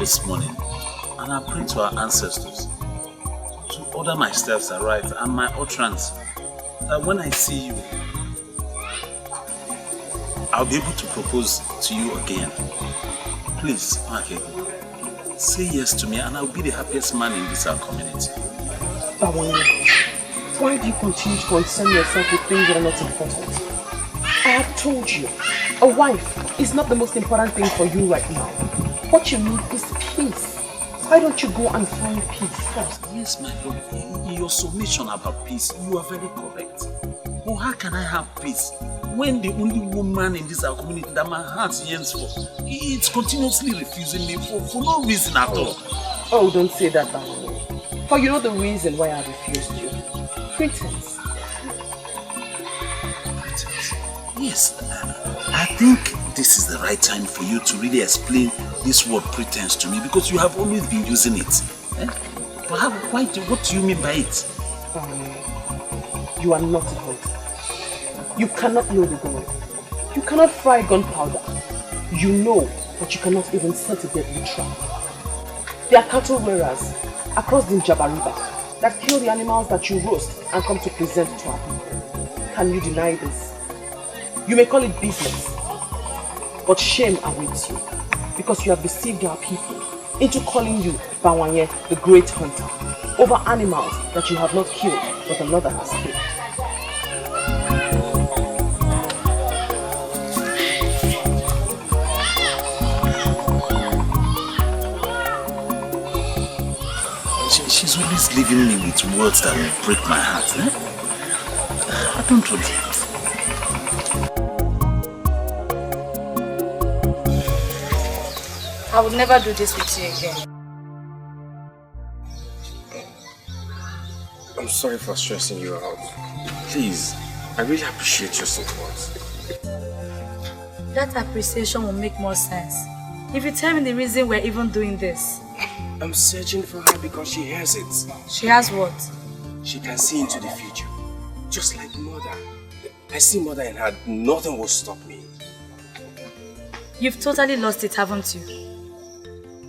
this morning and I prayed to our ancestors to order my steps aright and my utterance, that when I see you, I'll be able to propose to you again. Please, okay, say yes to me and I'll be the happiest man in this our community. Why do you continue to concern yourself with things that are not important? I have told you, a wife is not the most important thing for you right now. What you need is peace. Why don't you go and find peace first? Yes, my lord. In your submission about peace, you are very correct. But how can I have peace when the only woman in this our community that my heart yearns for, it's continuously refusing me for no reason at all? Oh, don't say that, Bawo. For you know the reason why I refused you. Pretense. Pretense? Yes. I think this is the right time for you to really explain this word pretense to me, because you have always been using it. But what do you mean by it? You are not a hunter. You cannot know the goal. You cannot fry gunpowder. You know, but you cannot even set a deadly trap. There are cattle wearers across the Njaba River that kill the animals that you roast and come to present to our people. Can you deny this? You may call it business, but shame awaits you, because you have deceived our people into calling you Bawanye, the great hunter, over animals that you have not killed but another has killed. She's always leaving me with words that will break my heart. I don't want it. I would never do this with you again. I'm sorry for stressing you out. Please, I really appreciate your support. That appreciation will make more sense if you tell me the reason we're even doing this. I'm searching for her because she has it. She has what? She can see into the future. Just like mother. I see mother in her. Nothing will stop me. You've totally lost it, haven't you?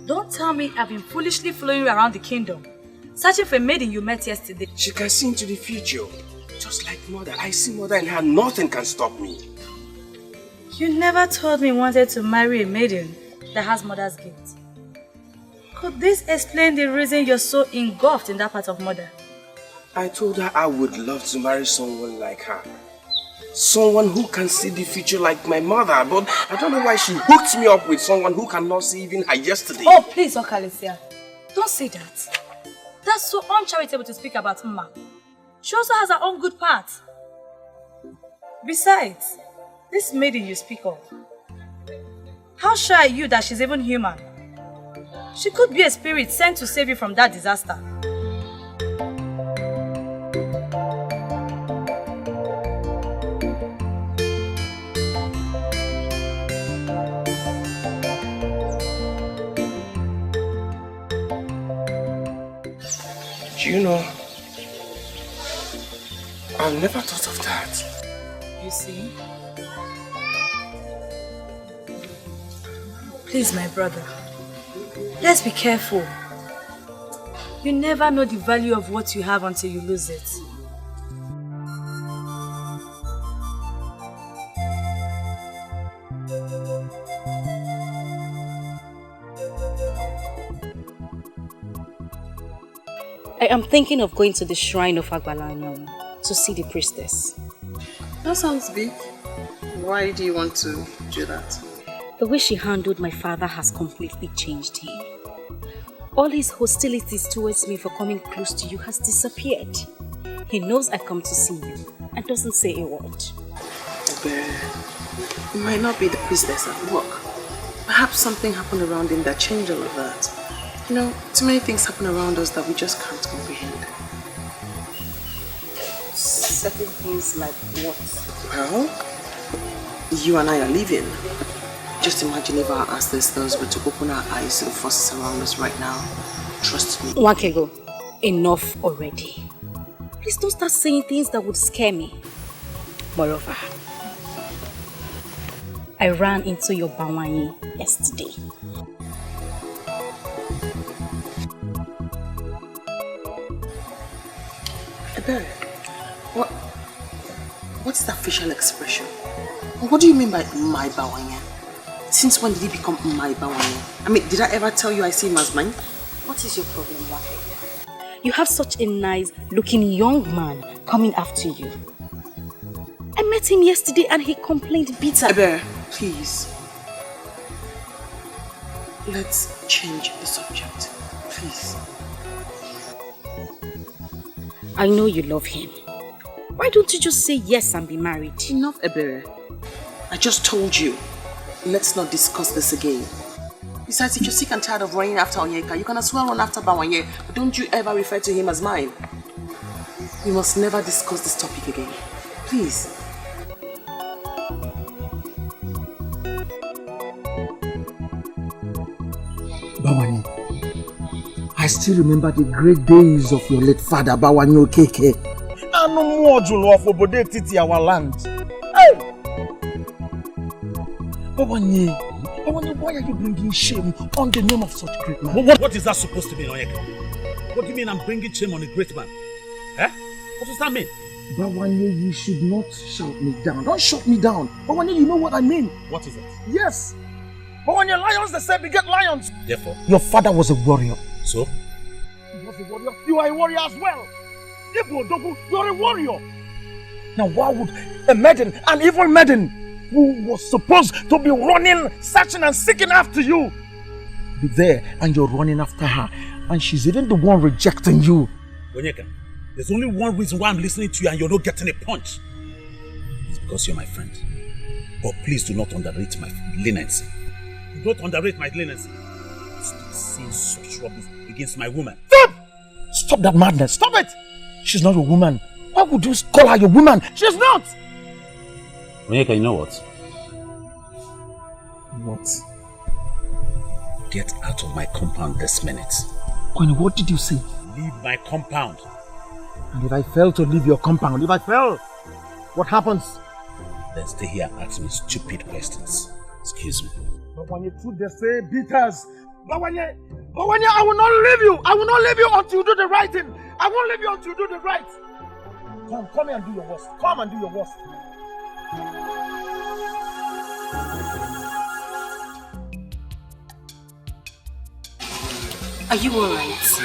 Don't tell me I've been foolishly following you around the kingdom, searching for a maiden you met yesterday. She can see into the future. Just like mother. I see mother in her. Nothing can stop me. You never told me you wanted to marry a maiden that has mother's guilt. Could this explain the reason you're so engulfed in that part of mother? I told her I would love to marry someone like her. Someone who can see the future like my mother, but I don't know why she hooked me up with someone who cannot see even her yesterday. Oh, please, Okalesia. Don't say that. That's so uncharitable to speak about Mma. She also has her own good part. Besides, this maiden you speak of, how sure are you that she's even human? She could be a spirit sent to save you from that disaster. Do you know, I've never thought of that. You see? Please, my brother, let's be careful. You never know the value of what you have until you lose it. I am thinking of going to the shrine of Agbalanyom to see the priestess. That sounds big. Why do you want to do that? The way she handled my father has completely changed him. All his hostilities towards me for coming close to you has disappeared. He knows I come to see you and doesn't say a word. It might not be the priestess at work. Perhaps something happened around him that changed all of that. You know, too many things happen around us that we just can't comprehend. Certain things like what? Well, you and I are leaving. Just imagine if our ancestors were to open our eyes to the forces around us right now. Trust me. Wakego, enough already. Please don't start saying things that would scare me. Moreover, I ran into your Bawanye yesterday. Ogbeh, what's that facial expression? What do you mean by my bawanya? Since when did he become my bawanya? I mean, did I ever tell you I see him as mine? What is your problem, Wake? You have such a nice looking young man coming after you. I met him yesterday and he complained bitterly. Ogbeh, please. Let's change the subject, please. I know you love him. Why don't you just say yes and be married? Enough, Ogbeh. I just told you. Let's not discuss this again. Besides, if you're sick and tired of running after Onyeka, you can as well run after Bawanye, but don't you ever refer to him as mine. We must never discuss this topic again. Please. Bawanye, I still remember the great days of your late father, Bawanye Okeke. And no more Julu of Obode Titi our land. Hey! Bawanye, why are you bringing shame on the name of such great man? What is that supposed to mean, Onyeka? What do you mean I'm bringing shame on a great man? Eh? What does that mean? Bawanye, you should not shout me down. Don't shut me down. Bawanye, you know what I mean. What is it? Yes. Bawanye, lions, they say beget lions. Therefore? Your father was a warrior. So? He was a warrior. You are a warrior as well. Igwe, Odopu, you are a warrior. Now why would a maiden, an evil maiden, who was supposed to be running, searching and seeking after you, be there and you're running after her, and she's even the one rejecting you? Onyeka, there's only one reason why I'm listening to you and you're not getting a punch. It's because you're my friend. But please do not underrate my leniency. Do not underrate my leniency. Stop saying such rubbish against my woman. Stop! Stop that madness. Stop it! She's not your woman. Why would you call her your woman? She's not! Onyeka, you know what? What? Get out of my compound this minute. Kwani, what did you say? Leave my compound. And if I fail to leave your compound, what happens? Then stay here and ask me stupid questions. Excuse me. But when you truth they say beaters. But when you, I will not leave you. I will not leave you until you do the right thing. I won't leave you until you do the right. Come here and do your worst. Come and do your worst. Are you alright?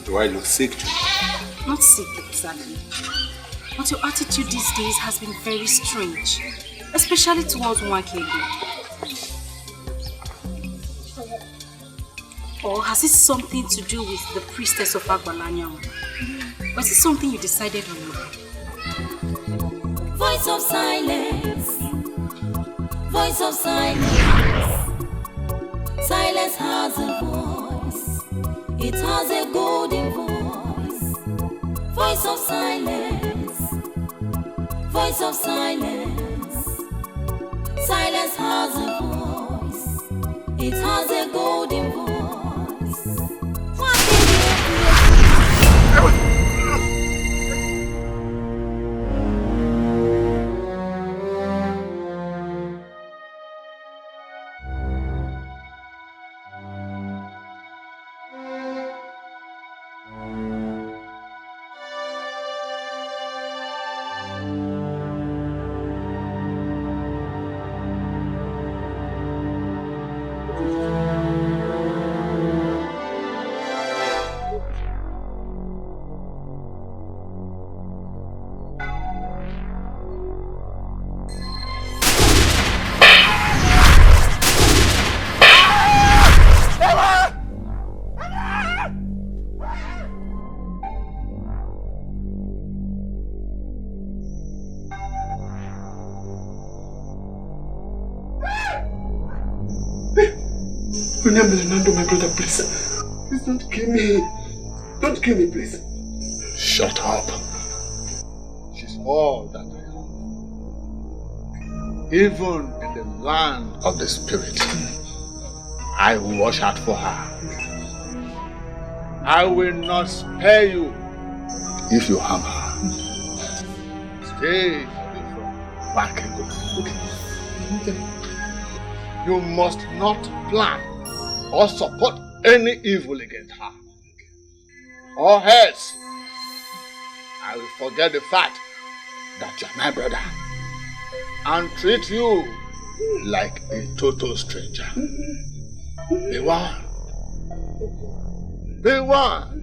Do I look sick to you? Not sick exactly. But your attitude these days has been very strange. Especially towards Nwakele. Or has it something to do with the priestess of Agbalanya? Or is it something you decided on your own? Voice of silence. Voice of silence. Silence has a voice. It has a golden voice. Voice of silence. Voice of silence. Silence has a voice. It has a golden voice. My brother, please. Please don't kill me. Don't kill me, please. Shut up. She's all that I am. Even in the land of the spirit, I will watch out for her. I will not spare you if you harm her. Stay away from back. Okay. You must not plan or support any evil against her. or else I will forget the fact that you're my brother and treat you like a total stranger. Be one. Be one.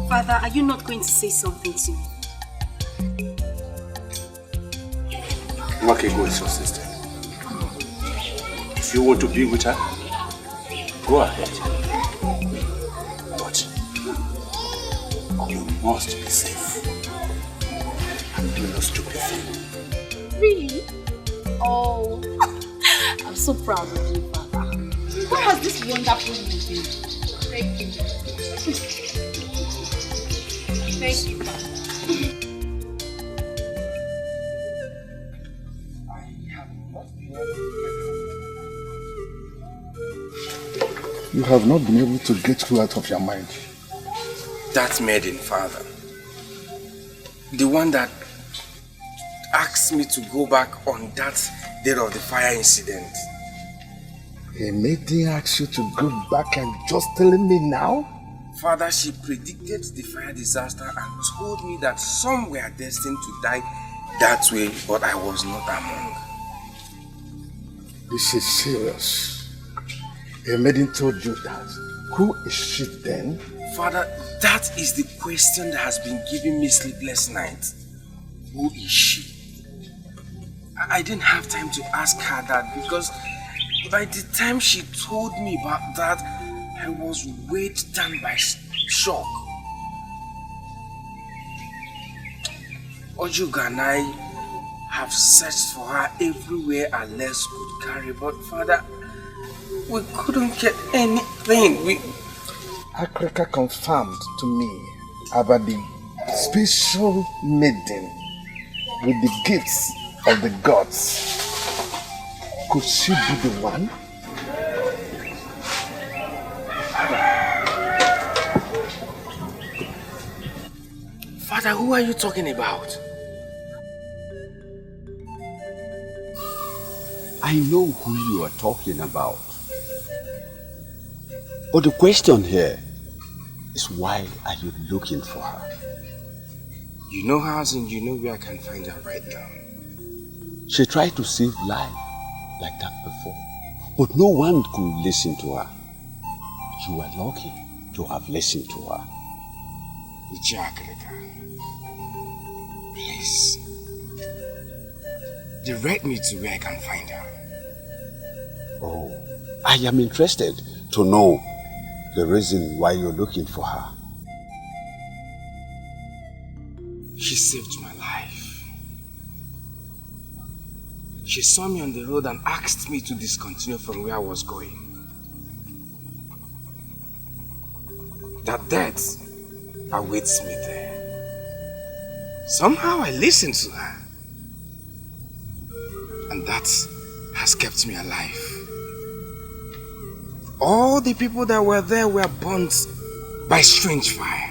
Father, are you not going to say something to me? Makego is your sister. If you want to be with her, go ahead. But you must be safe. And do not stupid thing. Really? Oh, I'm so proud of you, Father. What has this wonderful you been? Thank you. Thank you, Father. You have not been able to get her out of your mind. That maiden, Father. The one that asked me to go back on that day of the fire incident. A maiden asked you to go back and just telling me now? Father, she predicted the fire disaster and told me that some were destined to die that way, but I was not among. This is serious. A maiden told you that. Who is she then? Father, that is the question that has been giving me sleepless nights. Who is she? I didn't have time to ask her that because by the time she told me about that, I was weighed down by shock. Ojuga and I have searched for her everywhere our legs could carry, but Father, we couldn't get anything. Akrika confirmed to me about the special maiden with the gifts of the gods. Could she be the one? Father, who are you talking about? I know who you are talking about. But the question here is, why are you looking for her? You know her and you know where I can find her right now. She tried to save life like that before, but no one could listen to her. You were lucky to have listened to her. Ijakrika, please, direct me to where I can find her. Oh, I am interested to know the reason why you're looking for her. She saved my life. She saw me on the road and asked me to discontinue from where I was going. That death awaits me there. Somehow I listened to her. And that has kept me alive. All the people that were there were burnt by strange fire.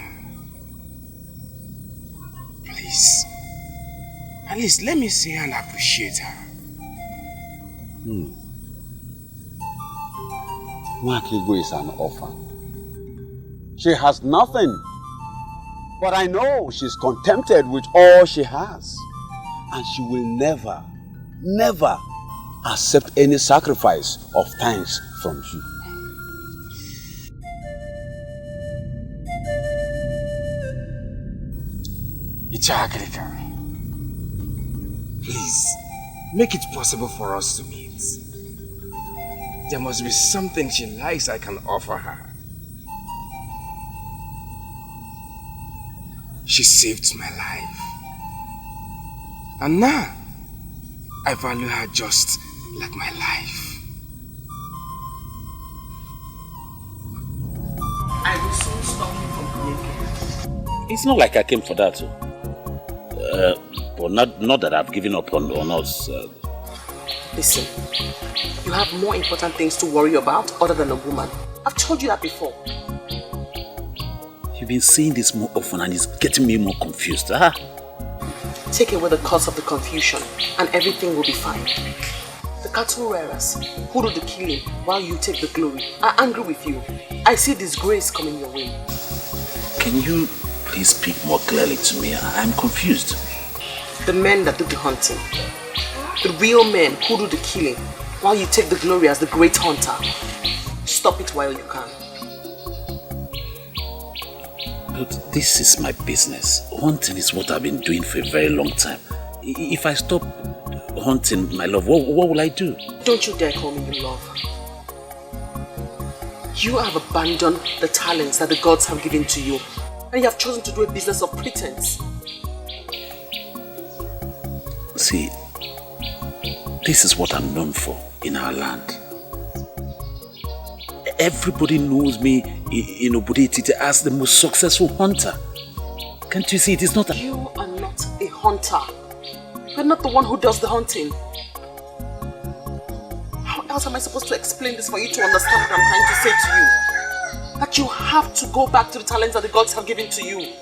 Please, at least let me see her and appreciate her. Igwe is an orphan. She has nothing. But I know she's contented with all she has. And she will never, never accept any sacrifice of thanks from you. Ichakrika, please, make it possible for us to meet. There must be something she likes I can offer her. She saved my life. And now, I value her just like my life. I will soon stop you from breaking. It's not like I came for that. But not that I've given up on us. Listen, you have more important things to worry about other than a woman. I've told you that before. You been seeing this more often and it's getting me more confused. Take away the cause of the confusion and everything will be fine. The cattle rearers who do the killing while you take the glory are angry with you. I see disgrace coming your way. Can you please speak more clearly to me? I'm confused. The men that do the hunting. The real men who do the killing while you take the glory as the great hunter. Stop it while you can. But this is my business. Hunting is what I've been doing for a very long time. If I stop hunting, my love, what will I do? Don't you dare call me your love. You have abandoned the talents that the gods have given to you, and you have chosen to do a business of pretense. See, this is what I'm known for in our land. Everybody knows me in Obodo as the most successful hunter. Can't you see it is not a... You are not a hunter. You're not the one who does the hunting. How else am I supposed to explain this for you to understand what I'm trying to say to you? That you have to go back to the talents that the gods have given to you.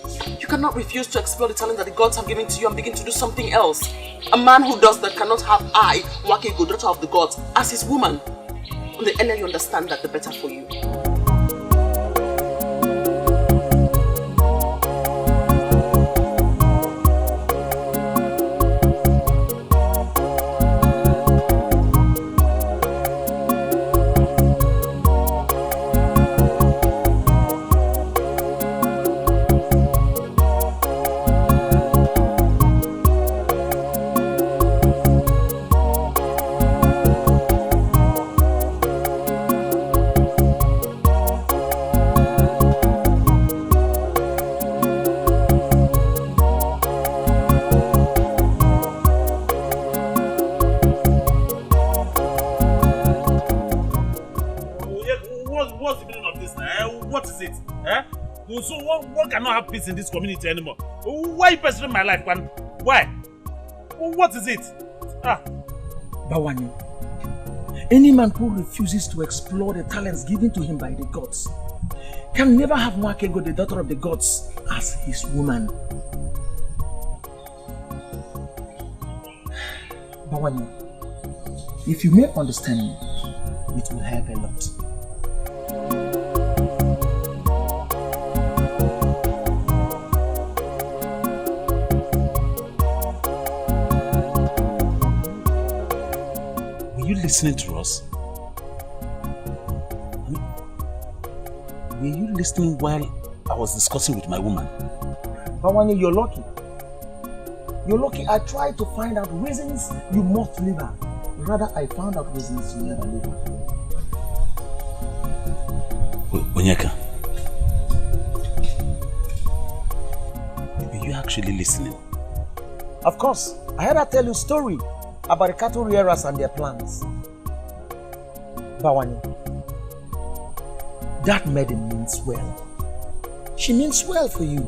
You cannot refuse to explore the talent that the gods have given to you and begin to do something else. A man who does that cannot have I, Wakego, daughter of the gods, as his woman. And the earlier you understand that, the better for you. So one cannot have peace in this community anymore. Why are you pursuing my life, man? Why? What is it? Bawani, any man who refuses to explore the talents given to him by the gods can never have Wakego, the daughter of the gods, as his woman. Bawani, if you may understand me, it will help a lot. Listening to us? Were you listening while I was discussing with my woman? Bawani, you're lucky. You're lucky. I tried to find out reasons you must leave her. Rather, I found out reasons you never leave her. Onyeka, were you actually listening? Of course. I heard her tell you a story about the cattle rearers and their plans. Bawani, that maiden means well. She means well for you.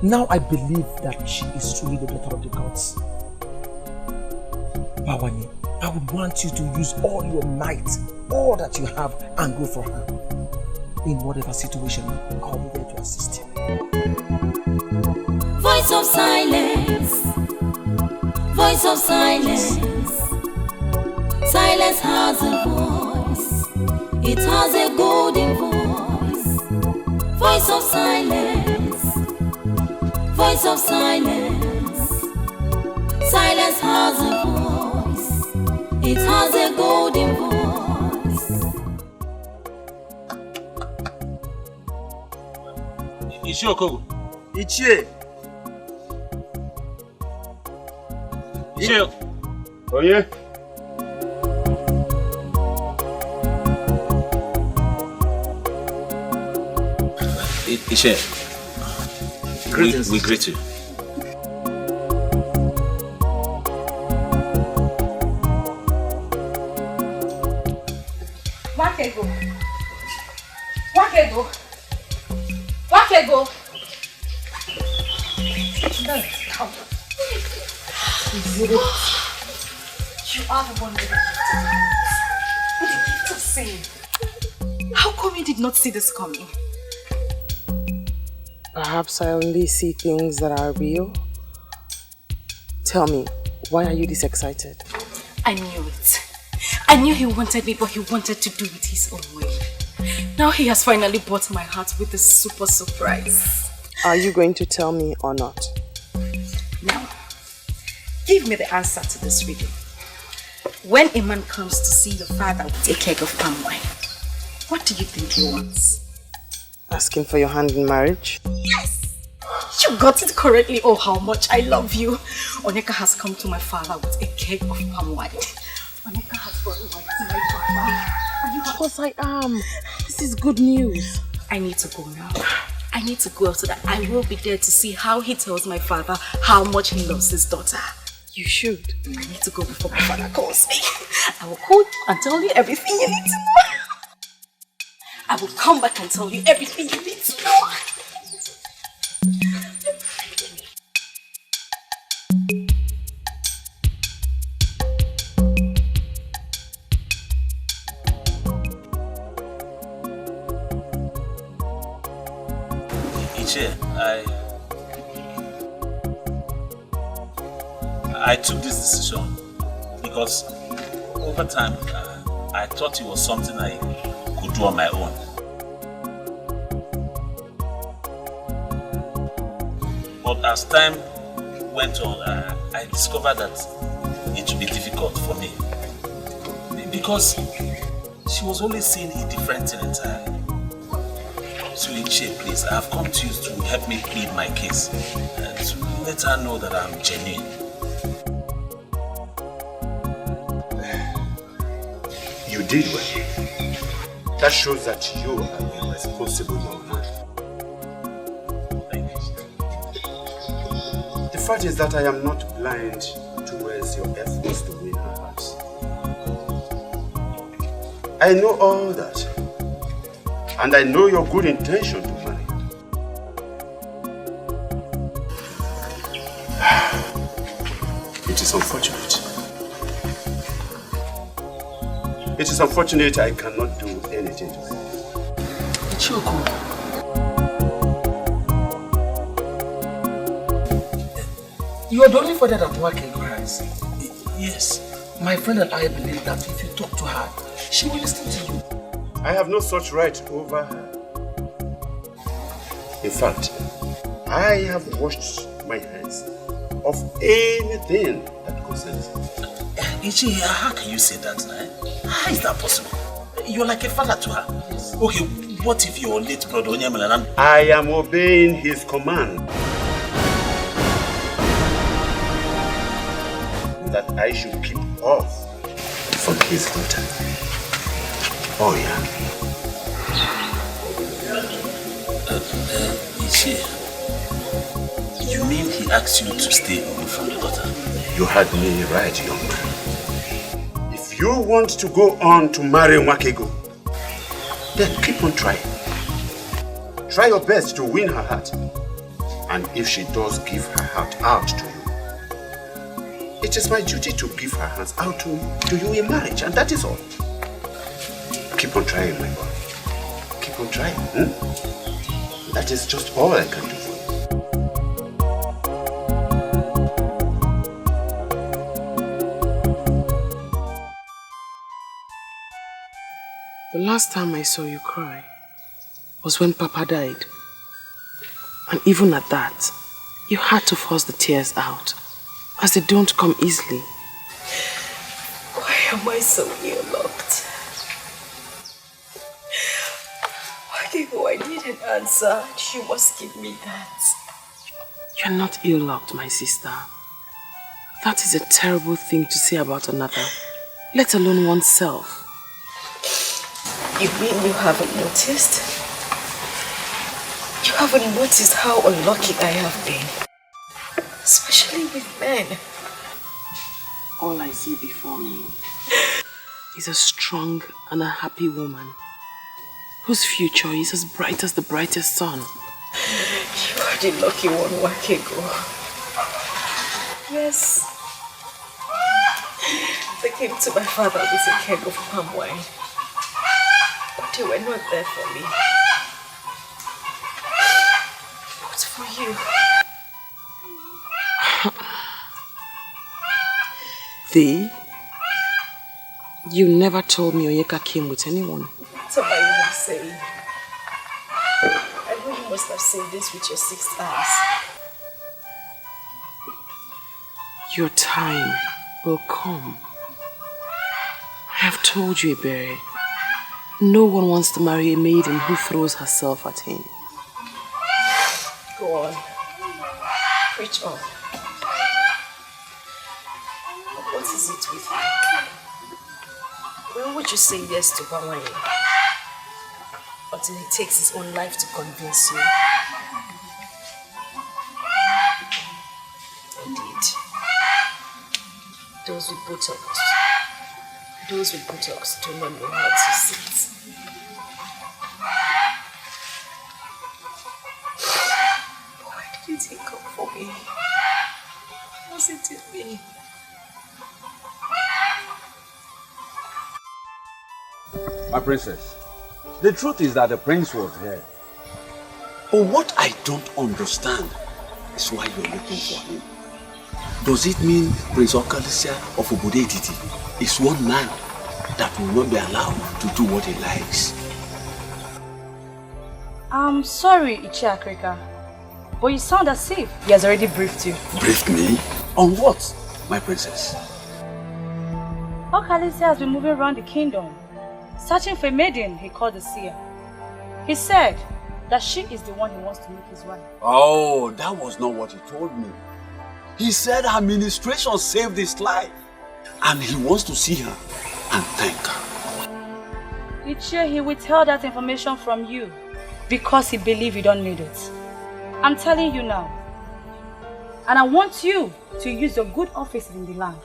Now I believe that she is truly the daughter of the gods. Bawani, I would want you to use all your might, all that you have, and go for her. In whatever situation, I'll be there to assist you. Voice of silence. Voice of silence. Silence has a voice. It has a golden voice. Voice of silence. Voice of silence. Silence has a voice. It has a golden voice. Ichi Okogo. Ichi. Ichi. Oh yeah. Ichi. We greet you. Wakego. Wakego. Wakego. No, come. You are the one with the gift of insane. How come you did not see this coming? Perhaps I only see things that are real. Tell me, why are you this excited? I knew it. I knew he wanted me, but he wanted to do it his own way. Now he has finally bought my heart with a super surprise. Are you going to tell me or not? Now, give me the answer to this riddle. When a man comes to see your father with a keg of palm wine, what do you think he wants? Asking for your hand in marriage? Yes! You got it correctly. Oh, how much I love you. Onyeka has come to my father with a keg of palm wine. Onyeka has brought wine to my father. Of course I am. This is good news. I need to go now. I need to go so that I will be there to see how he tells my father how much he loves his daughter. You should. I need to go before my father calls me. I will call you and tell you everything you need to know. I will come back and tell you everything you need to know. Uche, I took this decision because over time I thought it was something I could do on my own. But as time went on, I discovered that it would be difficult for me because she was always saying a different thing entirely. So Uche, please, I have come to you to help me plead my case and to let her know that I'm genuine. You did well. That shows that you are a responsible young man. Thank you. The fact is that I am not blind towards your efforts to win her heart. I know all that. And I know your good intention to marry her. It is unfortunate. It is unfortunate I cannot do anything to her. Choko. You are the only father that works in Christ. Yes. My friend and I believe that if you talk to her, she will listen to you. I have no such right over her. In fact, I have washed my hands of anything that concerns her. Uche, how can you say that? How is that possible? You're like a father to her. Yes. Okay, what if your late brother Onyemalan? I am obeying his command. That I should keep off from his daughter. Oh yeah. Uche, you mean he asked you to stay away from your daughter? You had me right, young man. If you want to go on to marry Nwakego, then keep on trying. Try your best to win her heart. And if she does give her heart out to you, it is my duty to give her hands out to you in marriage, and that is all. Keep on trying, my boy. Keep on trying. That is just all I can do for you. The last time I saw you cry was when Papa died. And even at that, you had to force the tears out, as they don't come easily. Why am I so ill-locked? I need an answer. You must give me that. You're not ill-locked, my sister. That is a terrible thing to say about another, let alone oneself. You mean you haven't noticed? You haven't noticed how unlucky I have been? Especially with men. All I see before me is a strong and a happy woman whose future is as bright as the brightest sun. You are the lucky one, Wakego. Yes. They came to my father with a keg of palm wine. you were not there for me. But for you. Thee? You never told me Onyeka came with anyone. What have I even said? I know you must have seen this with your 6 eyes. Your time will come. I have told you, Iberi. No one wants to marry a maiden who throws herself at him. Go on. Preach on. What is it with you? When would you say yes to Bawanye? Until he takes his own life to convince you. Indeed. Those with buttocks do not know how to sit. Why did you take up for me? Was it in me? My princess, the truth is that the prince was here. But what I don't understand is why you're looking for him. Does it mean Prince Okalisia of Obodo Etiti is one man that will not be allowed to do what he likes? I'm sorry, Uche Akrika, but you sound as if he has already briefed you. Briefed me? On what, my princess? Okalisia has been moving around the kingdom, searching for a maiden he called the seer. He said that she is the one he wants to make his wife. Oh, that was not what he told me. He said her ministration saved his life. And he wants to see her and thank her. Uche, he withheld that information from you because he believes you don't need it. I'm telling you now. And I want you to use your good office in the land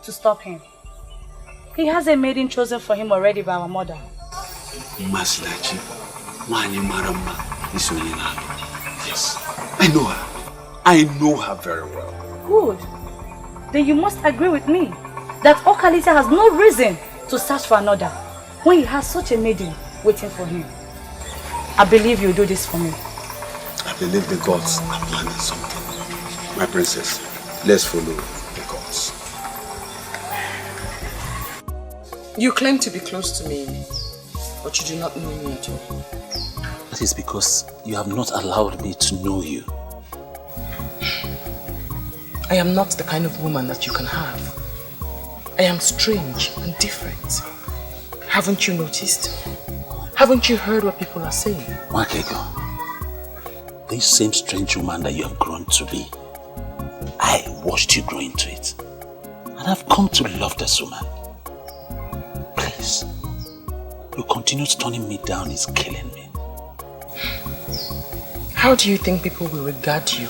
to stop him. He has a maiden chosen for him already by our mother. Masinachi, Wanyi Marama, Yes, I know her. I know her very well. Good. Then you must agree with me that Okalisia has no reason to search for another when he has such a maiden waiting for him. I believe you'll do this for me. I believe the gods are planning something. My princess, let's follow the gods. You claim to be close to me, but you do not know me at all. That is because you have not allowed me to know you. I am not the kind of woman that you can have. I am strange and different. Haven't you noticed? Haven't you heard what people are saying? Wakego, this same strange woman that you have grown to be, I watched you grow into it. And I've come to love this woman. Please, you continue turning me down is killing me. How do you think people will regard you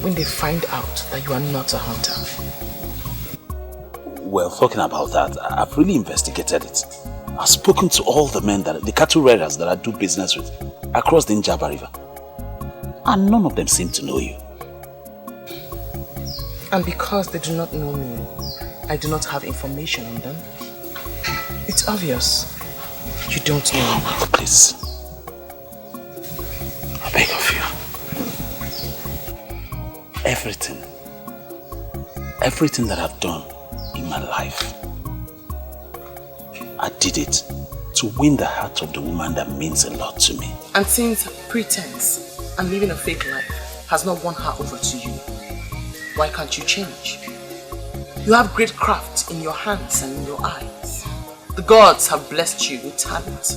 when they find out that you are not a hunter? Well, talking about that, I've really investigated it. I've spoken to all the men, the cattle rearers that I do business with across the Njaba River. And none of them seem to know you. And because they do not know me, I do not have information on them. It's obvious. You don't know me. Please. I beg of you. Everything that I've done in my life, I did it to win the heart of the woman that means a lot to me. And since pretense and living a fake life has not won her over to you, why can't you change? You have great craft in your hands and in your eyes. The gods have blessed you with talent.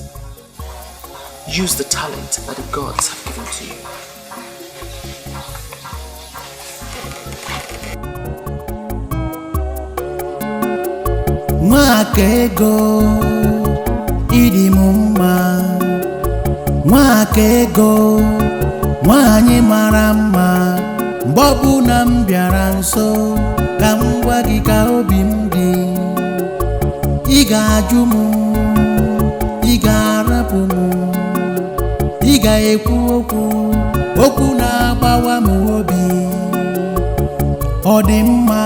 Use the talent that the gods have given to you. Mwakego idimumma, mwakego nwanyi mara mma, mgbe ọbụla m bịara nso ka m gwa gị ka obi m dị. Ị ga-ajụ m, ị ga-arapụ m, ị ga-ekwu okwu na-agbawa m obi. Ọ dị mma,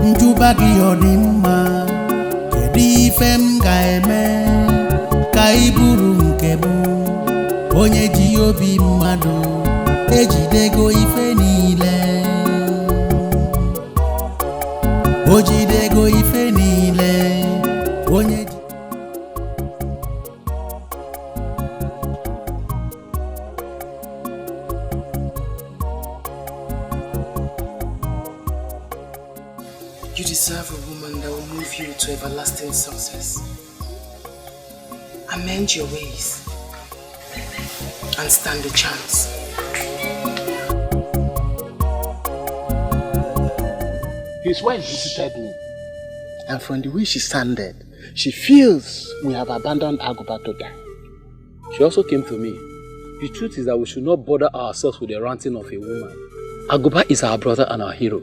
njụba gị ọ dị mma. Kedu ife m ga-eme ka ka iburu nke m onye ji obi mmadụ ejidego ife niile o jidego ife niile onye ji You deserve a woman that will move you to everlasting success. Amend your ways and stand a chance. His wife visited me, and from the way she sounded, she feels we have abandoned Agoba to die. She also came to me. The truth is that we should not bother ourselves with the ranting of a woman. Agoba is our brother and our hero.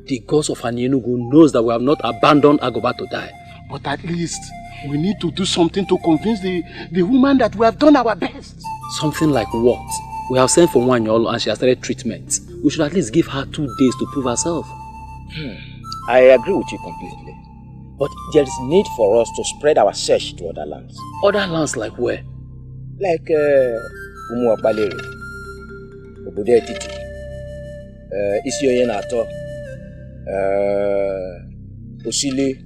The gods of Anienugu knows that we have not abandoned Agoba to die. But at least we need to do something to convince the woman that we have done our best. Something like what? We have sent for Nwanyolo and she has started treatment. We should at least give her 2 days to prove herself. I agree with you completely. But there is need for us to spread our search to other lands. Other lands like where? Like Umuakbalere, Obodo Etiti, Isioye Nato, Osile,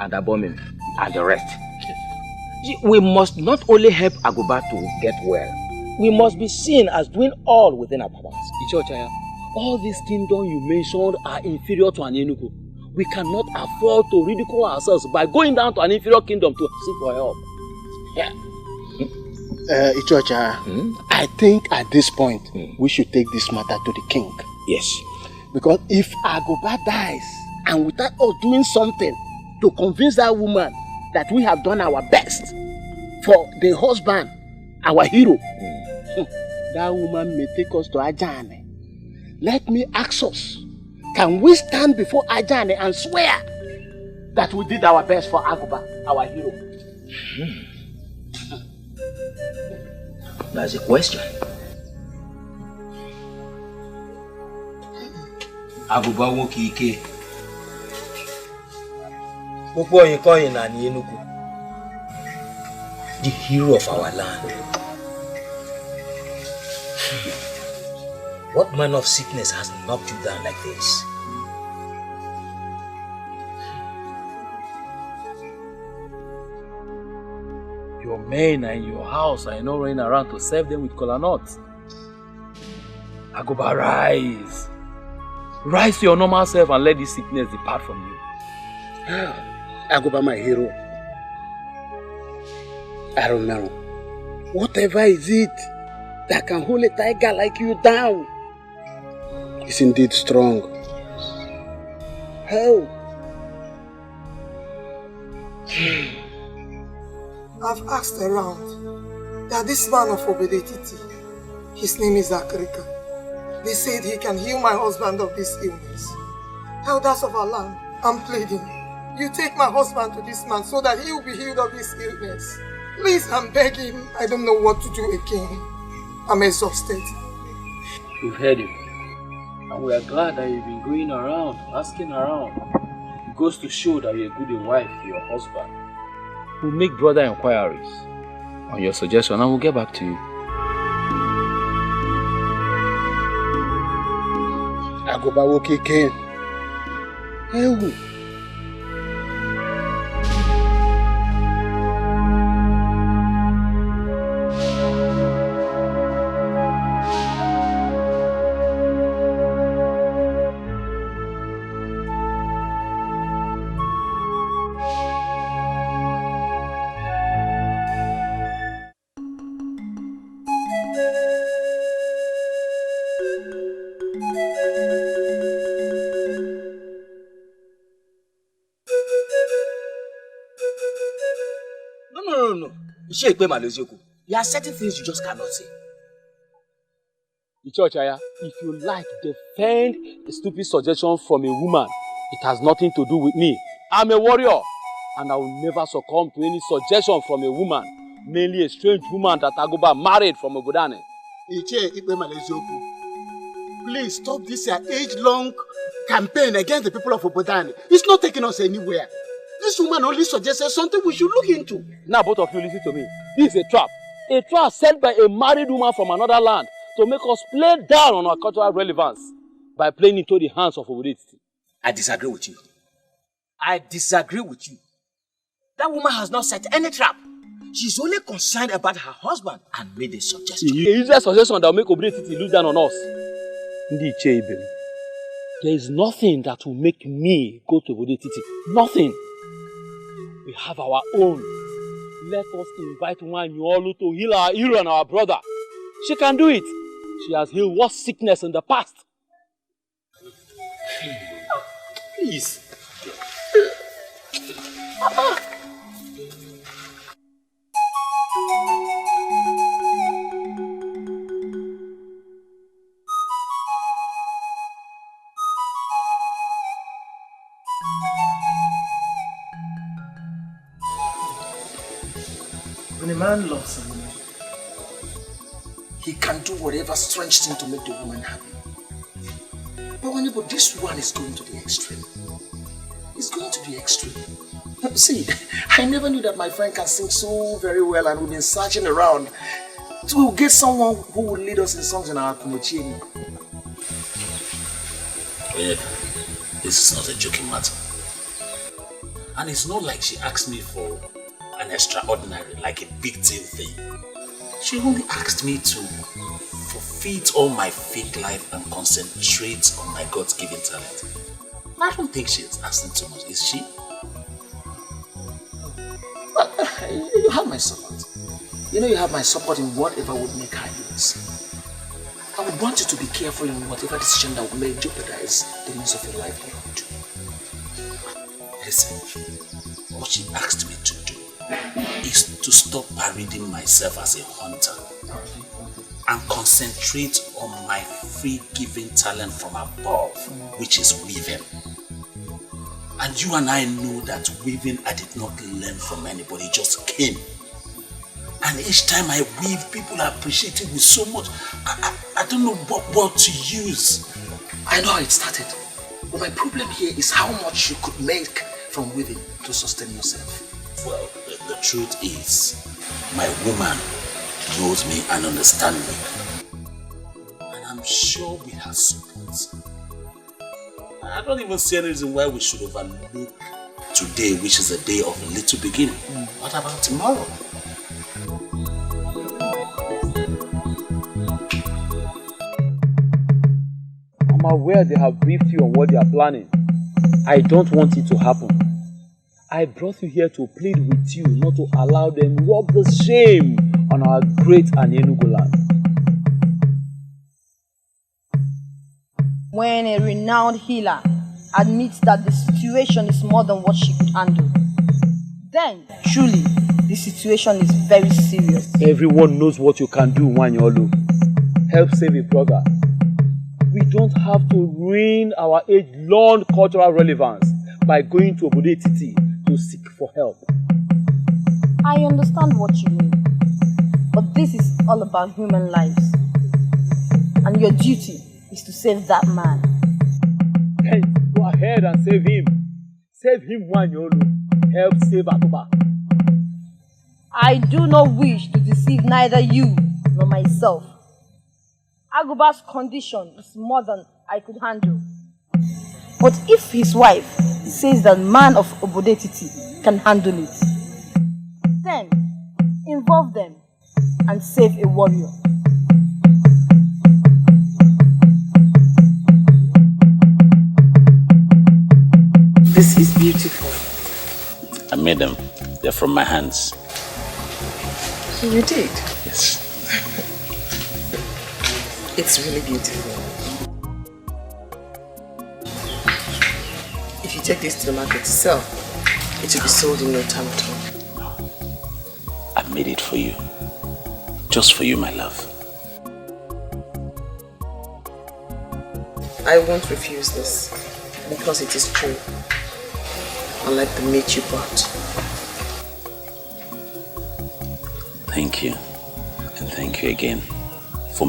and Abomim, and the rest. We must not only help Agoba to get well, we must be seen as doing all within our powers. Ichochaya, all these kingdoms you mentioned are inferior to Anienugu. We cannot afford to ridicule ourselves by going down to an inferior kingdom to seek for help. Yeah. Ichocha, I think at this point we should take this matter to the king. Yes. Because if Agoba dies and without us doing something to convince that woman that we have done our best for the husband, our hero, that woman may take us to Ajane. Let me ask us, can we stand before Ajane and swear that we did our best for Agoba, our hero? That's a question. Agoba nwoke ike. Popo Oyekoye na Anienugu, the hero of our land. What manner of sickness has knocked you down like this? Your men are in your house and you're not running around to serve them with kola nuts. Agoba, rise. Rise to your normal self and let this sickness depart from you. Agoba, my hero. I don't know. Whatever is it that can hold a tiger like you down is indeed strong. How? I've asked around that this man of Obedetiti, his name is Akrika. They said he can heal my husband of this illness. Elders of our land, I'm pleading. You take my husband to this man so that he will be healed of this illness. Please, I'm begging. I don't know what to do again. I'm exhausted. We've heard you. And we are glad that you've been going around, asking around. It goes to show that you're a good wife to your husband. We'll make broader inquiries on your suggestion and we'll get back to you. Agoba woke again. Hey. There are certain things you just cannot say. Ichochaya, if you like, defend a stupid suggestion from a woman. It has nothing to do with me. I'm a warrior, and I will never succumb to any suggestion from a woman, mainly a strange woman that Agoba married from Obodane. Please stop this age-long campaign against the people of Obodane. It's not taking us anywhere. This woman only suggested something we should look into. Now both of you listen to me. This is a trap. A trap set by a married woman from another land to make us play down on our cultural relevance by playing into the hands of Obodetiti. I disagree with you. I disagree with you. That woman has not set any trap. She's only concerned about her husband and made a suggestion. A useless suggestion that will make Obodetiti look down on us. There is nothing that will make me go to Obodetiti. Nothing. We have our own. Let us invite Nwanyolu to heal our hero and our brother. She can do it. She has healed what sickness in the past. Please. When a man loves a woman, he can do whatever strange thing to make the woman happy. But this one is going to the extreme. It's going to the extreme. See, I never knew that my friend can sing so very well, and we've been searching around to get someone who will lead us in songs in our community. Well, this is not a joking matter. And it's not like she asked me for an extraordinary, like a big deal thing. She only asked me to forfeit all my fake life and concentrate on my God-given talent. I don't think she's asking too much, is she? But you have my support. You know you have my support in whatever would make her use. I would want you to be careful in whatever decision that may jeopardize the needs of your life. Listen, what she asked me to do is to stop parading myself as a hunter and concentrate on my free-given talent from above, which is weaving. And you and I know that weaving I did not learn from anybody, it just came. And each time I weave, people appreciate it with so much. I don't know what word to use. I know how it started. But my problem here is how much you could make from weaving to sustain yourself. Well, the truth is, my woman knows me and understands me. And I'm sure with her support, I don't even see any reason why we should overlook today, which is a day of a little beginning. What about tomorrow? I'm aware they have briefed you on what they are planning. I don't want it to happen. I brought you here to plead with you not to allow them rub the shame on our great Enugu land. When a renowned healer admits that the situation is more than what she could handle, then truly the situation is very serious. Everyone knows what you can do, Nwanyolu. Help save a brother. We don't have to ruin our age-long cultural relevance by going to Obodetiti to seek for help. I understand what you mean, but this is all about human lives, and your duty is to save that man. Hey, go ahead and save him. Save him, Nwanyolu. Help save Akuba. I do not wish to deceive neither you nor myself. Aguba's condition is more than I could handle. But if his wife says that man of Obodetiti can handle it, then involve them and save a warrior. This is beautiful. I made them. They're from my hands. You did? Yes. It's really beautiful. If you take this to the market to sell, it will be sold in no time at all. I made it for you. Just for you, my love. I won't refuse this because it is true. Unlike the meat you bought. Thank you. And thank you again for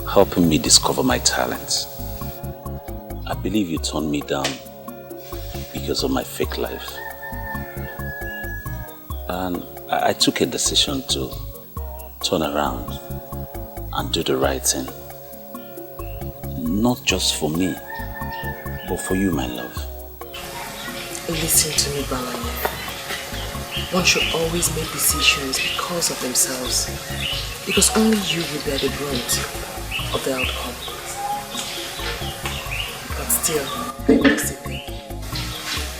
helping me discover my talents. I believe you turned me down because of my fake life. And I took a decision to turn around and do the right thing. Not just for me, but for you, my love. Listen to me, Balanya. One should always make decisions because of themselves. Because only you will bear the brunt of the outcome. But still, I must say thank you.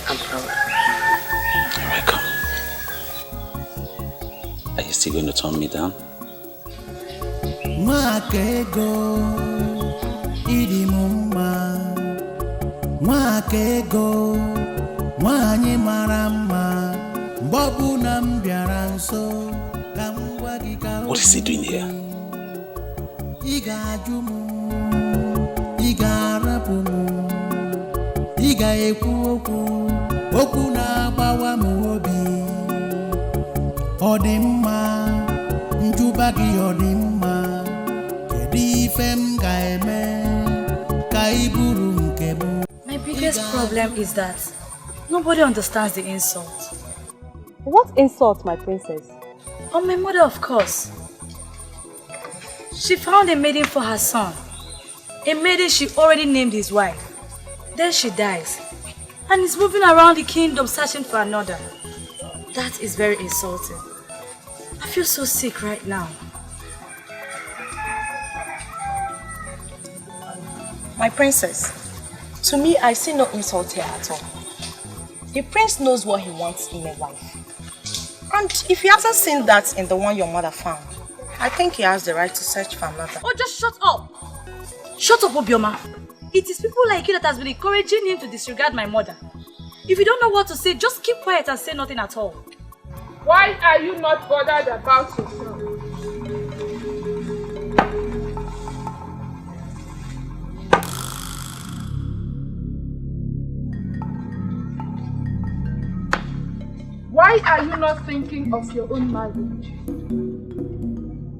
I'm proud. You're welcome. Are you still going to turn me down? Mwakego idimumma Mwakego Mwanye marama Mbobu na mbiaranso What is he doing here? Iga ajumu Iga rapumu Iga ekwu okwu Okwu na agbawa mu obi Odimma Njuba gị odimma My biggest problem is that nobody understands the insult. What insult, my princess? On my mother, of course. She found a maiden for her son. A maiden she already named his wife. Then she dies. And is moving around the kingdom searching for another. That is very insulting. I feel so sick right now. My princess, to me, I see no insult here at all. The prince knows what he wants in a wife. And if he hasn't seen that in the one your mother found, I think he has the right to search for another. Oh, just shut up! Shut up, Obioma. It is people like you that has been encouraging him to disregard my mother. If you don't know what to say, just keep quiet and say nothing at all. Why are you not bothered about yourself? Why are you not thinking of your own marriage?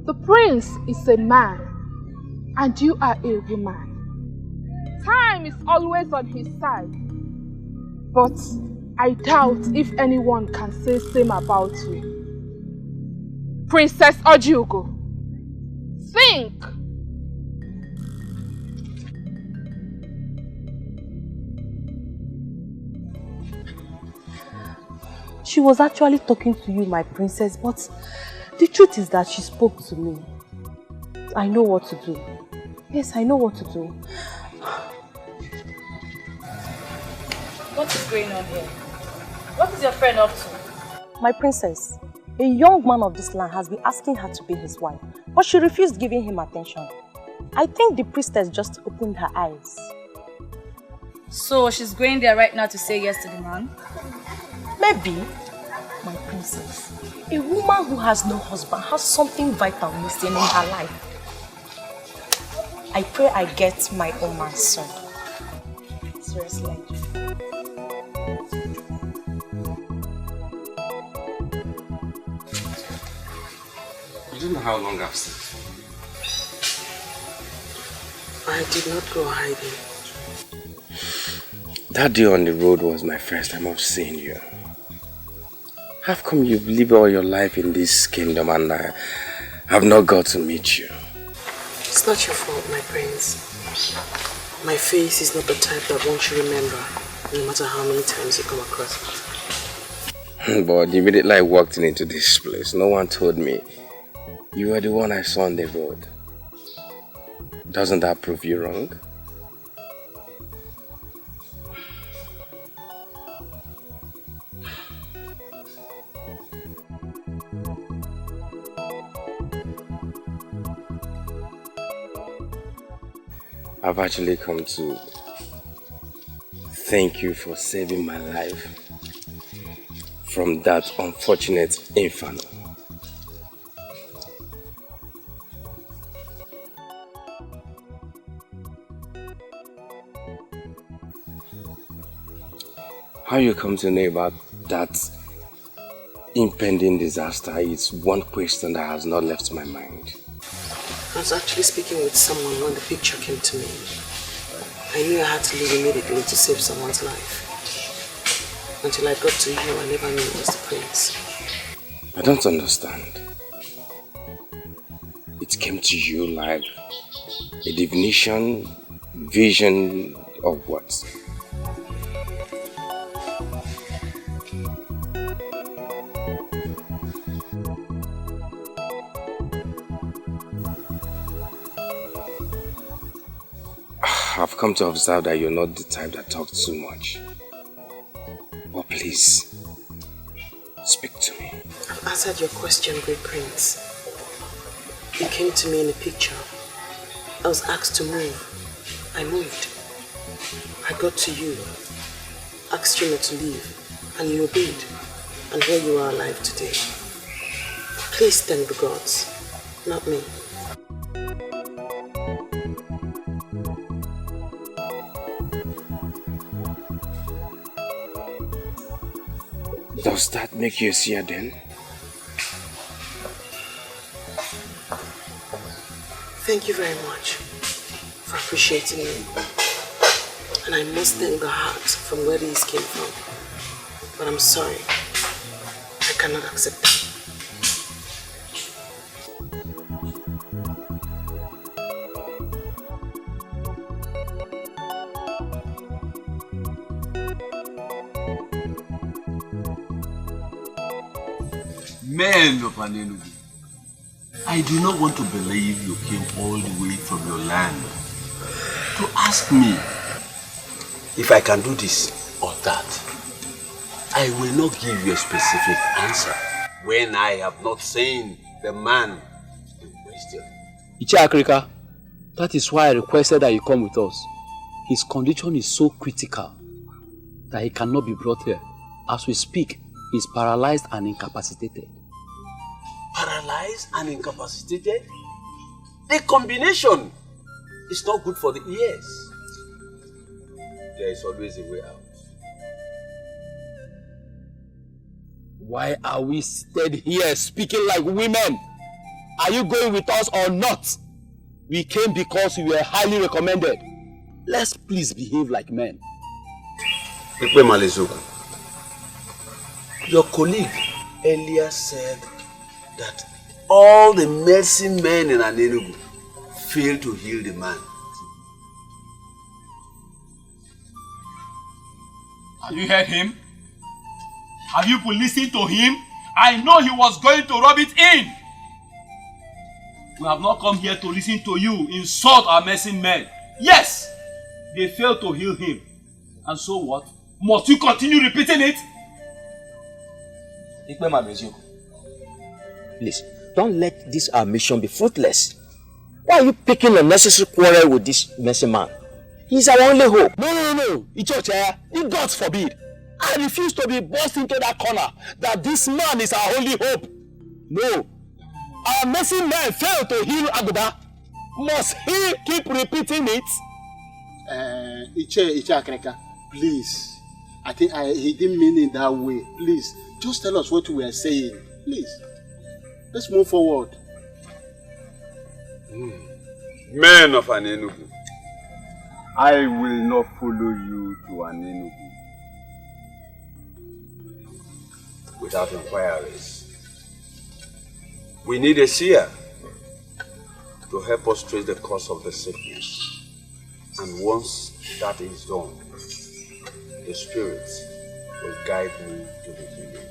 The prince is a man, and you are a woman. Time is always on his side. But I doubt if anyone can say same about you. Princess Ojugo, think! She was actually talking to you, my princess, but the truth is that she spoke to me. I know what to do. Yes, I know what to do. What is going on here? What is your friend up to? My princess, a young man of this land has been asking her to be his wife, but she refused giving him attention. I think the priestess just opened her eyes. So she's going there right now to say yes to the man? Maybe, my princess, a woman who has no husband has something vital missing in her life. I pray I get my own man soon. Seriously. I don't know how long I've slept. I did not go hiding. That day on the road was my first time of seeing you. How come you've lived all your life in this kingdom and I have not got to meet you? It's not your fault, my prince. My face is not the type that one should remember, no matter how many times you come across it. But immediately I walked into this place, no one told me you were the one I saw on the road. Doesn't that prove you wrong? I've actually come to thank you for saving my life from that unfortunate inferno. How you come to know about that impending disaster is one question that has not left my mind. I was actually speaking with someone when the picture came to me. I knew I had to leave immediately to save someone's life. Until I got to you, I never knew it was the prince. I don't understand. It came to you like a divination, vision of what? I've come to observe that you're not the type that talks too much. But please, speak to me. I've answered your question, Great Prince. You came to me in a picture. I was asked to move. I moved. I got to you, asked you not to leave, and you obeyed. And here you are alive today. Please thank the gods, not me. Does that make you a seer then? Thank you very much for appreciating me. And I must thank the heart from where these came from. But I'm sorry, I cannot accept that. Men of Anenugu, I do not want to believe you came all the way from your land to ask me if I can do this or that. I will not give you a specific answer when I have not seen the man in question. Iche, that is why I requested that you come with us. His condition is so critical that he cannot be brought here. As we speak, he is paralyzed and incapacitated. Paralyzed and incapacitated? The combination is not good for the ears. There is always a way out. Why are we seated here speaking like women? Are you going with us or not? We came because we were highly recommended. Let's please behave like men. Igwe Malezogu, your colleague earlier said that all the medicine men in Anenugu failed to heal the man. Have you heard him? Have you listened to him? I know he was going to rub it in. We have not come here to listen to you insult our medicine men. Yes, they failed to heal him. And so what? Must you continue repeating it? Please, don't let this our mission be fruitless. Why are you picking unnecessary quarrel with this messy man? He's our only hope. No. Ichoche, God forbid. I refuse to be forced into that corner that this man is our only hope. No. Our messy man failed to heal Aguba. Must he keep repeating it? Iche Akreka, please. I think he didn't mean it that way. Please, just tell us what we are saying. Please. Let's move forward. Men of Anenugu, I will not follow you to Anenugu without inquiries. We need a seer to help us trace the cause of the sickness. And once that is done, the Spirit will guide me to the healing.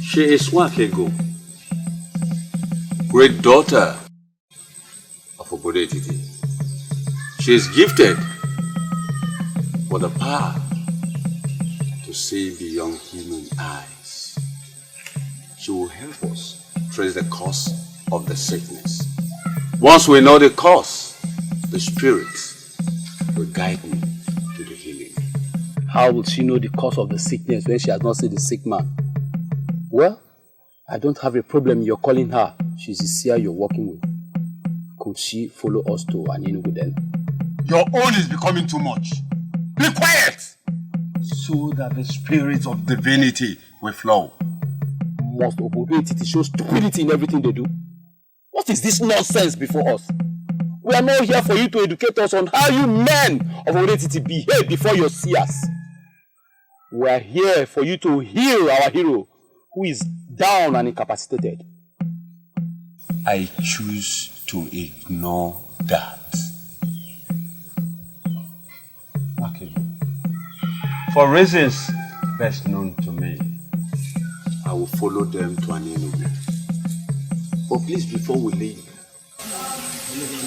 She is Wakego, great daughter of Obodo. She is gifted with the power to see beyond human eyes. She will help us trace the cause of the sickness. Once we know the cause, the Spirit will guide me to the healing. How will she know the cause of the sickness when she has not seen the sick man? Well, I don't have a problem you're calling her. She's the seer you're working with. Could she follow us to Anenugu then? Your own is becoming too much. Be quiet! So that the spirit of divinity will flow. Must Obodo show stupidity in everything they do? What is this nonsense before us? We are not here for you to educate us on how you men of Obodo behave before your seers. We are here for you to heal our hero, who is down and incapacitated. I choose to ignore that. Okay. For reasons best known to me, I will follow them to an enemy. But please, before we leave,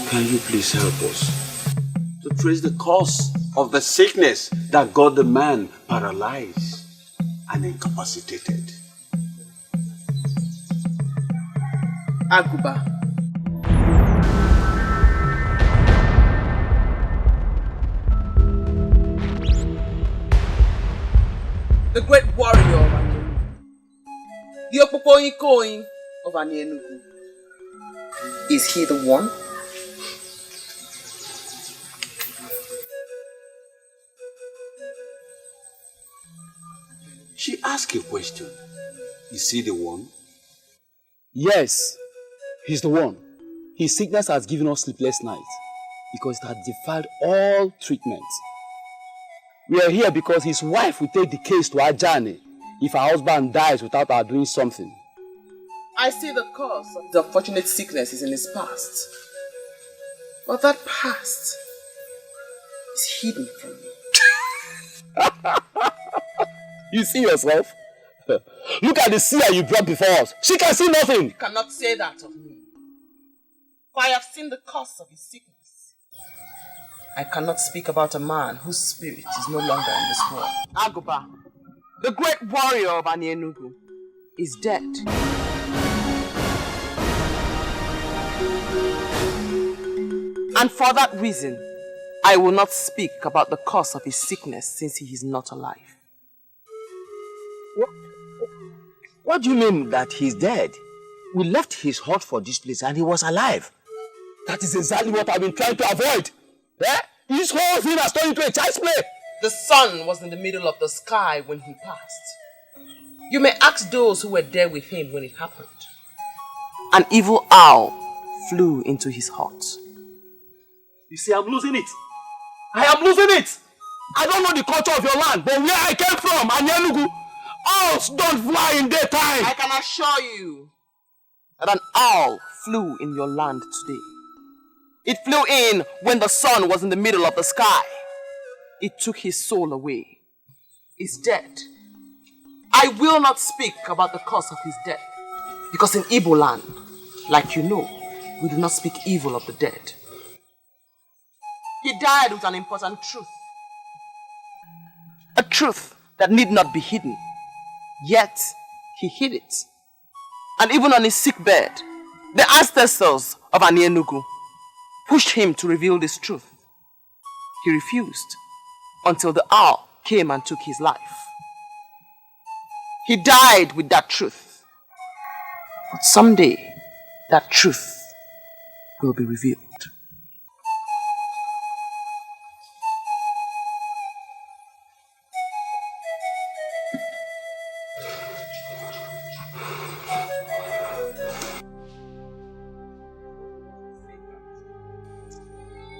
can you please help us to trace the cause of the sickness that got the man paralyzed and incapacitated? Aguba. The great warrior of Anienugu. The Okpokpoyi coin of Anienugu. Is he the one? She asked a question. Is he the one? Yes, he's the one. His sickness has given us sleepless nights because it has defied all treatments. We are here because his wife will take the case to Ajani if her husband dies without her doing something. I see the cause of the unfortunate sickness is in his past. But that past is hidden from me. You see yourself? Look at the seer you brought before us. She can see nothing. You cannot say that of me. For I have seen the cause of his sickness. I cannot speak about a man whose spirit is no longer in this world. Aguba, the great warrior of Anienugu, is dead. And for that reason, I will not speak about the cause of his sickness since he is not alive. What do you mean that he's dead? We left his hut for this place and he was alive. That is exactly what I've been trying to avoid. Eh? This whole thing has turned into a child's play. The sun was in the middle of the sky when he passed. You may ask those who were there with him when it happened. An evil owl flew into his hut. You see, I'm losing it. I am losing it. I don't know the culture of your land, but where I came from, Anienugu, owls don't fly in daytime. I can assure you that an owl flew in your land today. It flew in when the sun was in the middle of the sky. It took his soul away. He's dead. I will not speak about the cause of his death, because in Igbo land, like you know, we do not speak evil of the dead. He died with an important truth. A truth that need not be hidden. Yet, he hid it. And even on his sick bed, the ancestors of Anienugu pushed him to reveal this truth. He refused until the owl came and took his life. He died with that truth. But someday, that truth will be revealed.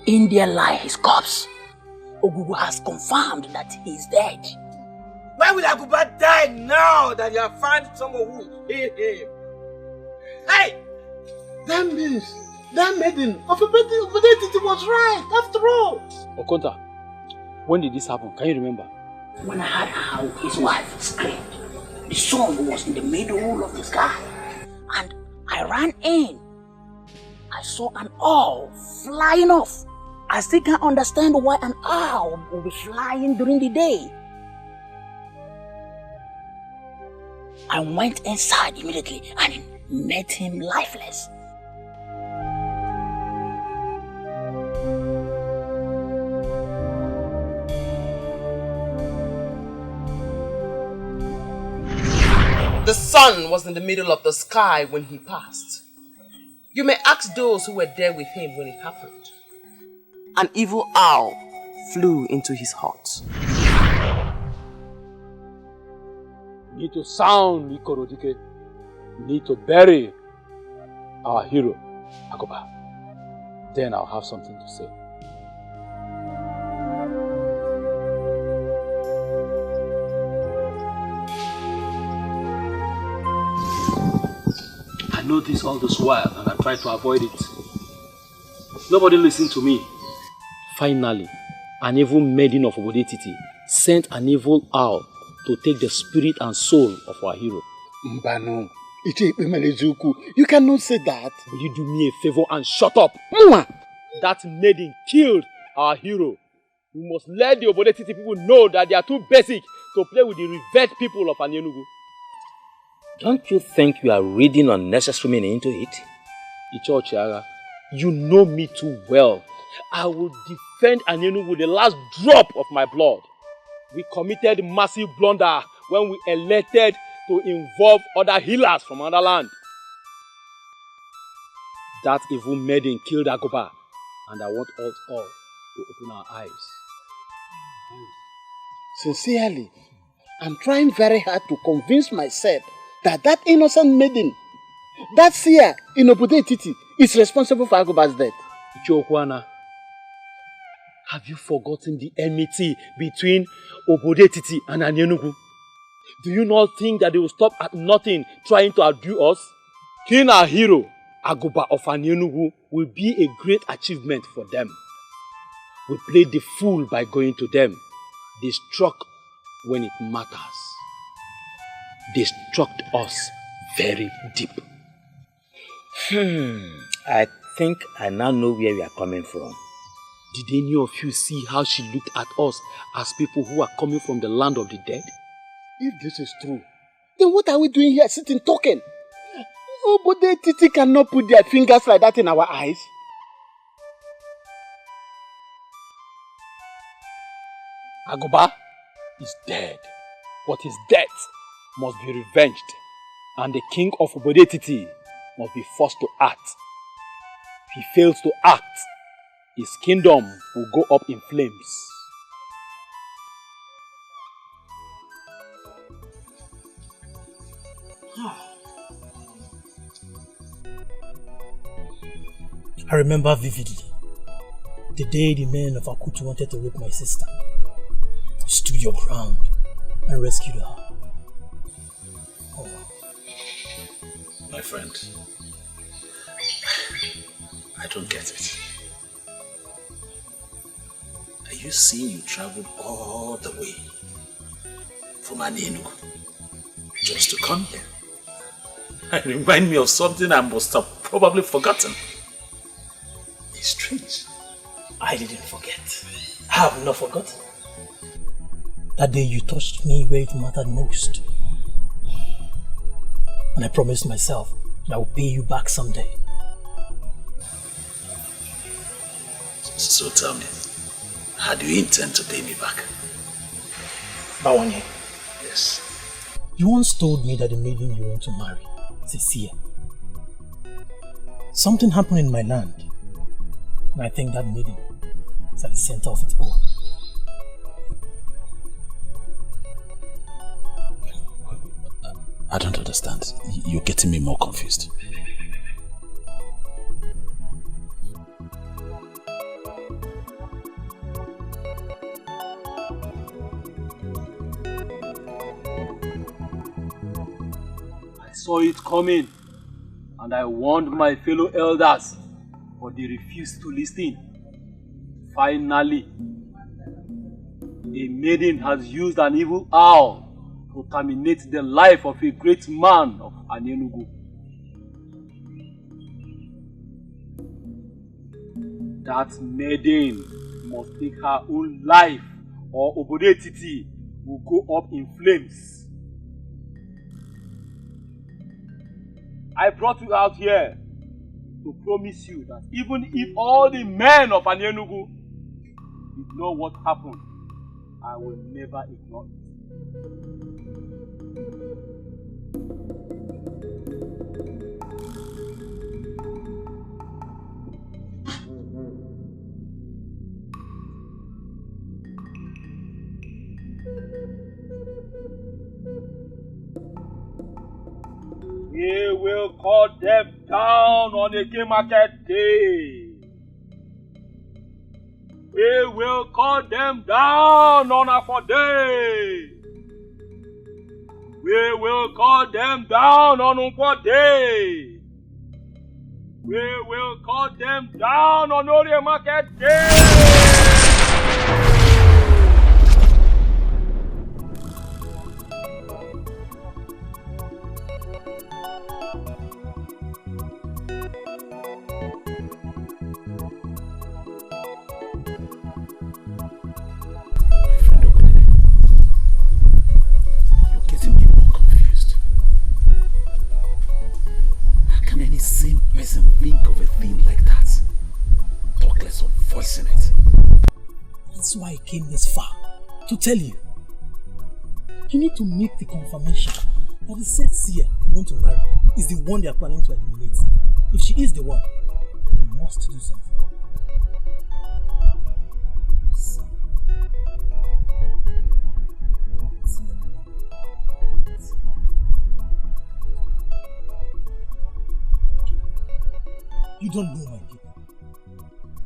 In there lie his corpse. Ogugu has confirmed that he is dead. Why will Aguba die now that you have found someone who will heal him? Hey! That means that maiden of Obedetiti was right after all. Okonta, when did this happen? Can you remember? When I heard how his wife screamed, the sun was in the middle of the sky, and I ran in. I saw an owl flying off. I still can't understand why an owl will be flying during the day. I went inside immediately and met him lifeless. The sun was in the middle of the sky when he passed. You may ask those who were there with him when it happened. An evil owl flew into his hut. We need to sound Dikeh. We need to bury our hero, Aguba. Then I'll have something to say. know this all this while and I try to avoid it. Nobody listened to me. Finally, an evil maiden of Obodetiti sent an evil owl to take the spirit and soul of our hero. Mbano, you cannot say that. Will you do me a favor and shut up? Mwa! That maiden killed our hero. We must let the Obodetiti people know that they are too basic to play with the revered people of Anyenugu. Don't you think you are reading unnecessary meaning into it? Ichochiaga, you know me too well. I will defend Anyenugu with the last drop of my blood. We committed massive blunder when we elected to involve other healers from another land. That evil maiden killed Agoba, and I want us all to open our eyes. Sincerely, I'm trying very hard to convince myself that that innocent maiden, that seer in Obodetiti, is responsible for Agoba's death. Chokwana, have you forgotten the enmity between Obodetiti and Anyenugu? Do you not think that they will stop at nothing trying to outdo us? Killing our hero, Agoba of Anyenugu, will be a great achievement for them. We played the fool by going to them. They struck when it matters. They struck us very deep. I think I now know where we are coming from. Did any of you see how she looked at us as people who are coming from the land of the dead? If this is true, then what are we doing here sitting talking? Obodetiti cannot put their fingers like that in our eyes. Agoba is dead, but his death must be revenged, and the king of Obodetiti must be forced to act. If he fails to act, his kingdom will go up in flames. I remember vividly the day the men of Akutu wanted to rape my sister. You stood your ground and rescued her. Oh. My friend, I don't get it. Are you saying you traveled all the way from Anyenugu just to come here? It reminds me of something I must have probably forgotten. It's strange. I didn't forget. I have not forgotten. That day you touched me where it mattered most. And I promised myself that I will pay you back someday. So tell me, how do you intend to pay me back? Bawanye. Yes. You once told me that the maiden you want to marry is a seer. Something happened in my land, and I think that maiden is at the center of it all. I don't understand. You're getting me more confused. I saw it coming, and I warned my fellow elders, but they refused to listen. Finally, a maiden has used an evil owl to terminate the life of a great man of Anyenugu. That maiden must take her own life, or Obodetiti will go up in flames. I brought you out here to promise you that even if all the men of Anyenugu ignore what happened, I will never ignore it. We will cut them down on a gay market day. We will cut them down on Offor day. We will cut them down on Okojie day. We will cut them down on Orie Market Day! Same person think of a thing like that. Talk less of voicing it. That's why I came this far. To tell you. You need to make the confirmation that the said seer you want to marry is the one they are planning to eliminate. If she is the one, you must do something. You don't know my people.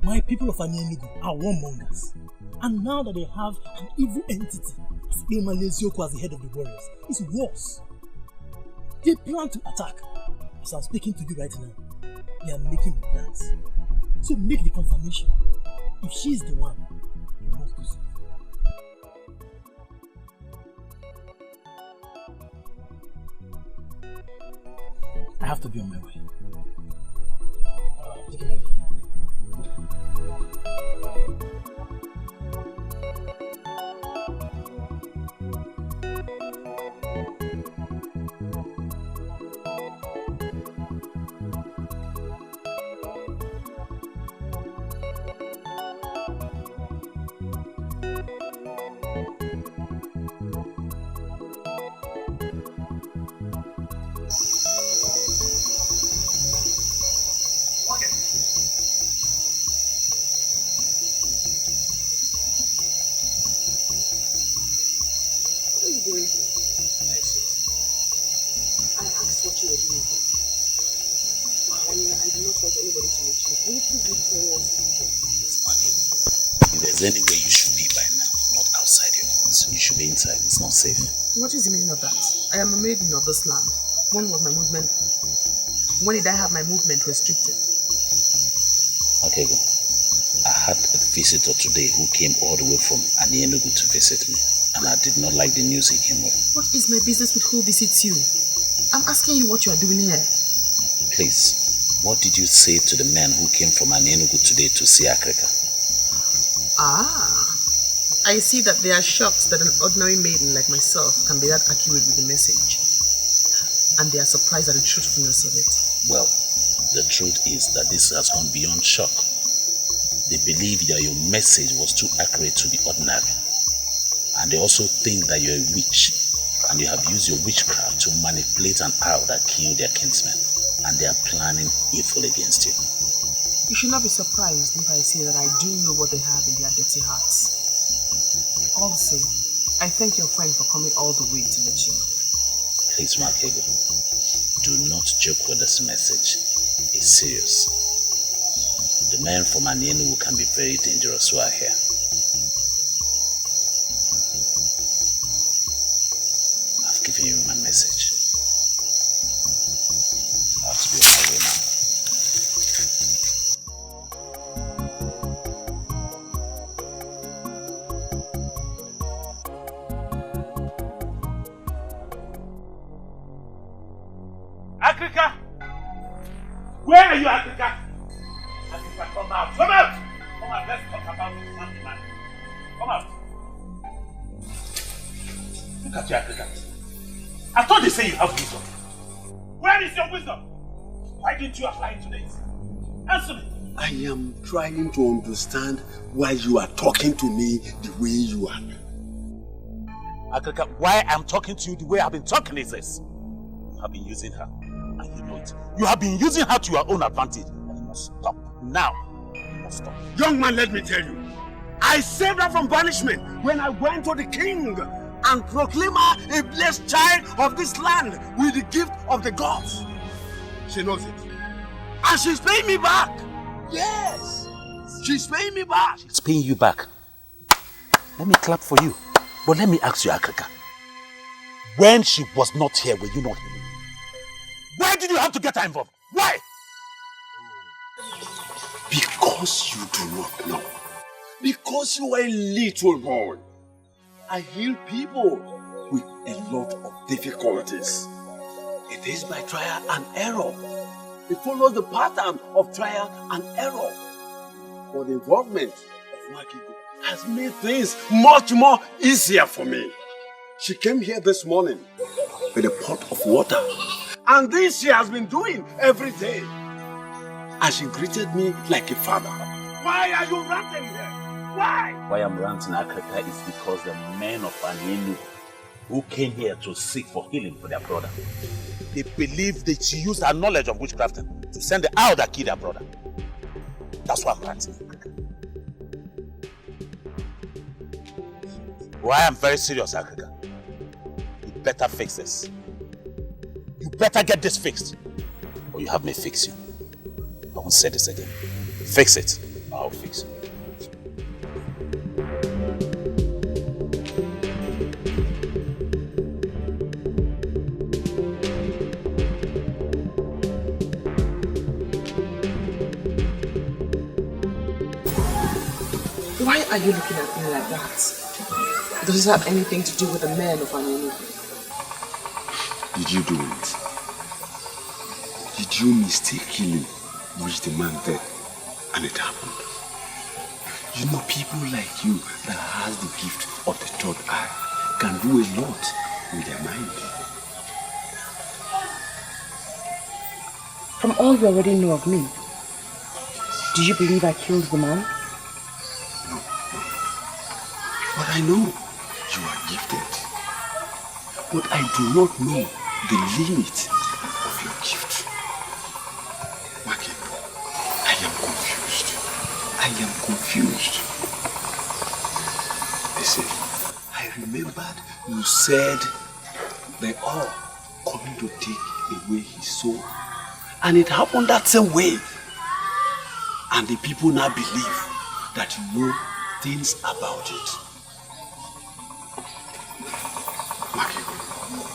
My people of Enugu are warmongers. And now that they have an evil entity, as Emalesioko as the head of the warriors, it's worse. They plan to attack. As I'm speaking to you right now, they are making the plans. So make the confirmation. If she is the one, you must do something. I have to be on my way. Take it. If there's anywhere you should be by now, not outside your house, you should be inside. It's not safe. What is the meaning of that? I am a maiden of this land. When was my movement? When did I have my movement restricted? Okay, go. I had a visitor today who came all the way from Enugu to visit me, and I did not like the news he came with. What is my business with who visits you? I'm asking you what you are doing here. Please, what did you say to the man who came from Enugu today to see Africa? Ah, I see that they are shocked that an ordinary maiden like myself can be that accurate with the message. And they are surprised at the truthfulness of it. Well, the truth is that this has gone beyond shock. They believe that your message was too accurate to be ordinary. And they also think that you're a witch, and you have used your witchcraft to manipulate an owl that killed their kinsmen. And they are planning evil against you. You should not be surprised if I say that I do know what they have in their dirty hearts. All the same, I thank your friend for coming all the way to let you know. Please, Makego, do not joke with this message. It's serious. The men from Enugu can be very dangerous who are here. I've given you my message. I have to be on my way now. Africa! Where are you, Africa? Africa, come out! Come out! Come out, let's talk about this man. Come out! Look at you, Africa. I thought they say you have wisdom. Where is your wisdom? Why didn't you apply it today? Answer me. I am trying to understand why you are talking to me the way you are. Africa, why I'm talking to you the way I've been talking is this. You have been using her. And you know it. You have been using her to your own advantage. And you must stop. Now, you must stop. Young man, let me tell you. I saved her from banishment when I went to the king and proclaimed her a blessed child of this land with the gift of the gods. She knows it. And she's paying me back. Yes. She's paying me back. She's paying you back. Let me clap for you. But let me ask you, Africa. When she was not here, were you not here? Why did you have to get her involved? Why? Because you do not know. Because you are a little boy. I heal people with a lot of difficulties. It is by trial and error. It follows the pattern of trial and error. But the involvement of Nwakigo has made things much more easier for me. She came here this morning with a pot of water. And this she has been doing every day. And she greeted me like a father. Why are you ranting here? Why? Why I'm ranting, Africa, is because the men of Anienu who came here to seek for healing for their brother, they believe that she used her knowledge of witchcraft to send the owl that killed their brother. That's why I'm ranting. Why I'm very serious, Africa. You better fix this. You better get this fixed, or you have me fix you. I won't say this again. Fix it, I'll fix it. Why are you looking at me like that? Does it have anything to do with the men of Anienu? Did you do it? Did you mistakenly wish the man dead and it happened? You know, people like you that has the gift of the third eye can do a lot with their mind. From all you already know of me, do you believe I killed the man? But I know you are gifted. But I do not know the limit of your gift. Maki, I am confused. I am confused. Listen, I remembered you said they are coming to take away his soul. And it happened that same way. And the people now believe that you know things about it. Maki,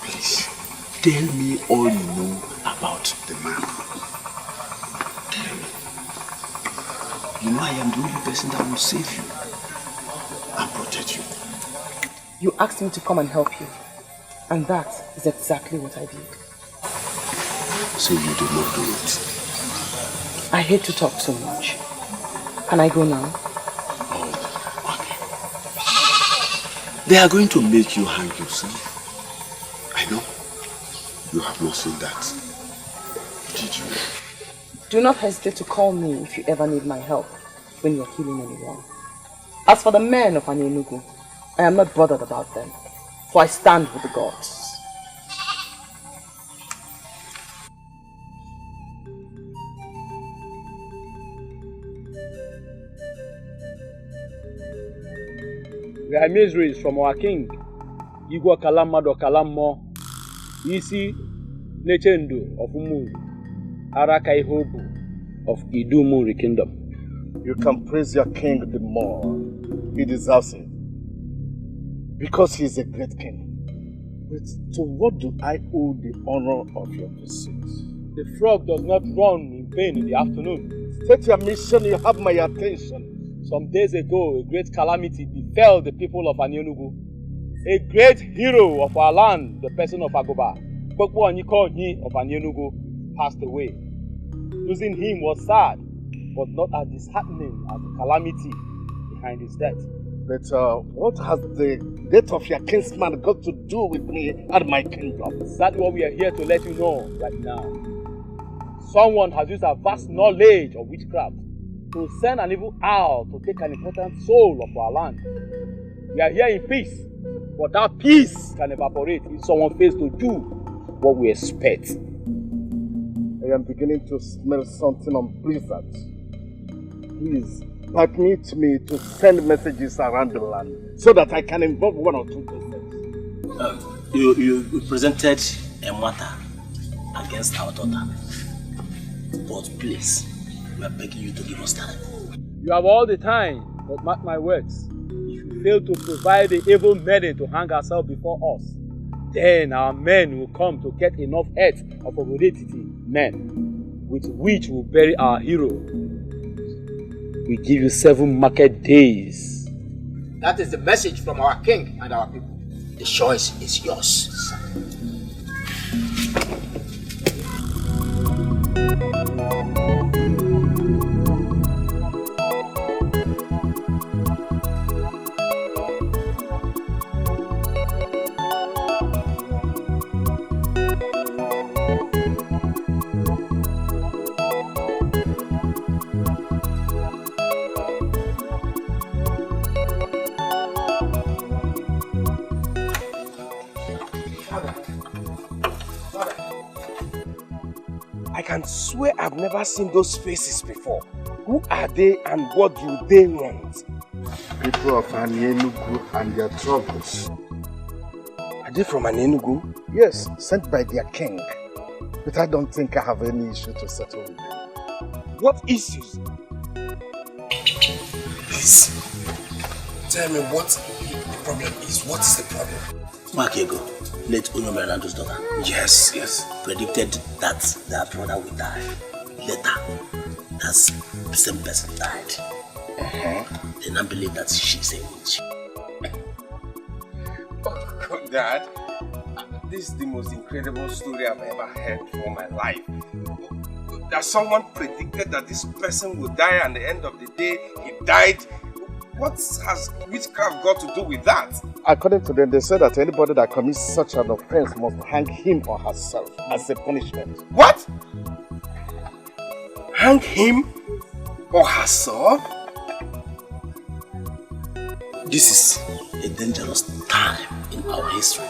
please, tell me all you know about the man. Tell me. You know I am the only person that will save you and protect you. You asked me to come and help you. And that is exactly what I did. So you did not do it? I hate to talk so much. Can I go now? They are going to make you hang yourself. I know. You have not seen that. Did you? Do not hesitate to call me if you ever need my help when you're healing anyone. As for the men of Anienugu, I am not bothered about them, for I stand with the gods. We are miseries from our king, Igwe Kalamado Kalamo, Isi Nechendo of Umu, Arakai Hobu of Idumuri Kingdom. You can praise your king the more. He deserves it. Because he is a great king. But to what do I owe the honor of your visit? The frog does not run in vain in the afternoon. State your mission, you have my attention. Some days ago, a great calamity befell the people of Anienugu. A great hero of our land, the person of Agoba, Okojie of Anienugu, passed away. Losing him was sad, but not as disheartening as the calamity behind his death. But what has the death of your kinsman got to do with me and my kingdom? That's what we are here to let you know right now. Someone has used a vast knowledge of witchcraft to send an evil owl to take an important soul of our land. We are here in peace, but that peace can evaporate if someone fails to do what we expect. I am beginning to smell something unpleasant. Please, permit me to send messages around the land so that I can involve one or two persons. You presented a matter against our daughter. But please, we are begging you to give us time. You have all the time, but mark my words. If you fail to provide the evil maiden to hang herself before us, then our men will come to get enough earth of Obodeititi men, with which we'll bury our hero. We give you 7 market days. That is the message from our king and our people. The choice is yours, son. I can swear I've never seen those faces before. Who are they and what do they want? People of Enugu and their troubles. Are they from Enugu? Yes, sent by their king. But I don't think I have any issue to settle with them. What issues? Please, tell me what the problem is. What is the problem? Makego, late Onyomerando's daughter. Yes, yes. Predicted that their brother would die. Later, that same person died. They now believe that she's a witch. Oh, Dad, this is the most incredible story I've ever heard for my life. That someone predicted that this person would die, and at the end of the day, he died. What has witchcraft got to do with that? According to them, they said that anybody that commits such an offense must hang him or herself as a punishment. What? Hang him or herself? This is a dangerous time in our history.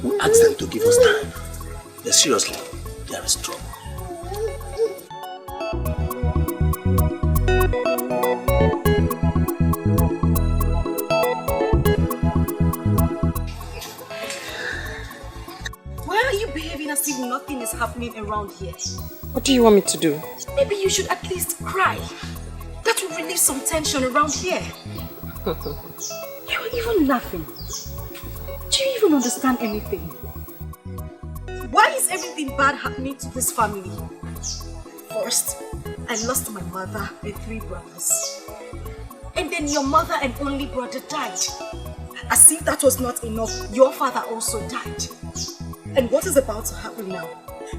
We ask them to give us time. But seriously, there is trouble. As if nothing is happening around here. What do you want me to do? Maybe you should at least cry. That will relieve some tension around here. You're even laughing. Do you even understand anything? Why is everything bad happening to this family? First, I lost my mother and 3 brothers. And then your mother and only brother died. As if that was not enough, your father also died. And what is about to happen now?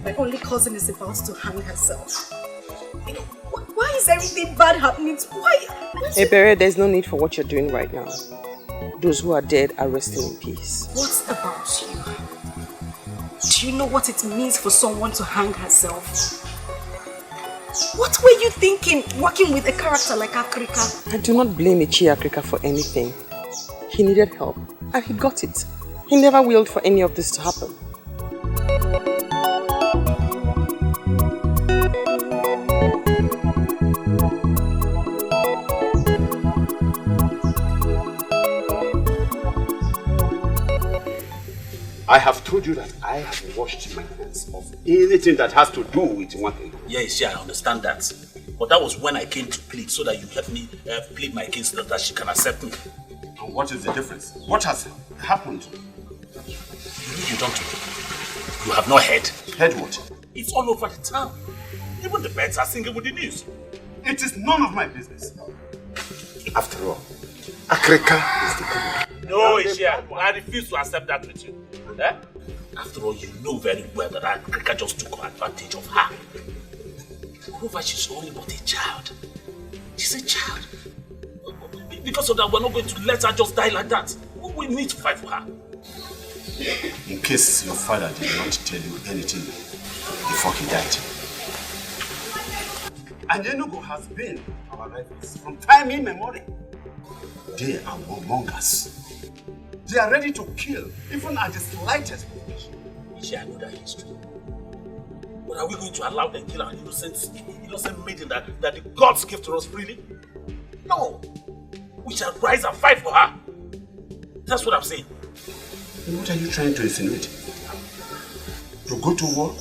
My only cousin is about to hang herself. Why is everything bad happening? Why? Ebere, there's no need for what you're doing right now. Those who are dead are resting in peace. What about you? Do you know what it means for someone to hang herself? What were you thinking working with a character like Akrika? I do not blame Ichi Akrika for anything. He needed help and he got it. He never willed for any of this to happen. I have told you that I have washed my hands of anything that has to do with one thing. Yes, yeah, I understand that. But that was when I came to plead, so that you help me plead my case so that she can accept me. And what is the difference? What has happened? You don't know. You have not heard. Heard what? It's all over the town. Even the birds are singing with the news. It is none of my business. After all, Akrika is the king. No, Ishia, I refuse to accept that with you. Eh? After all, you know very well that Akrika just took advantage of her. Moreover, she's only but a child. She's a child. Because of that, we're not going to let her just die like that. We need to fight for her. In case your father did not tell you anything before he died. And Enugu has been our rivals from time immemorial. They are warmongers. They are ready to kill, even at the slightest provocation. I know that history. But are we going to allow them to kill our innocent maiden that the gods give to us freely? No. We shall rise and fight for her. That's what I'm saying. And what are you trying to insinuate? To go to war?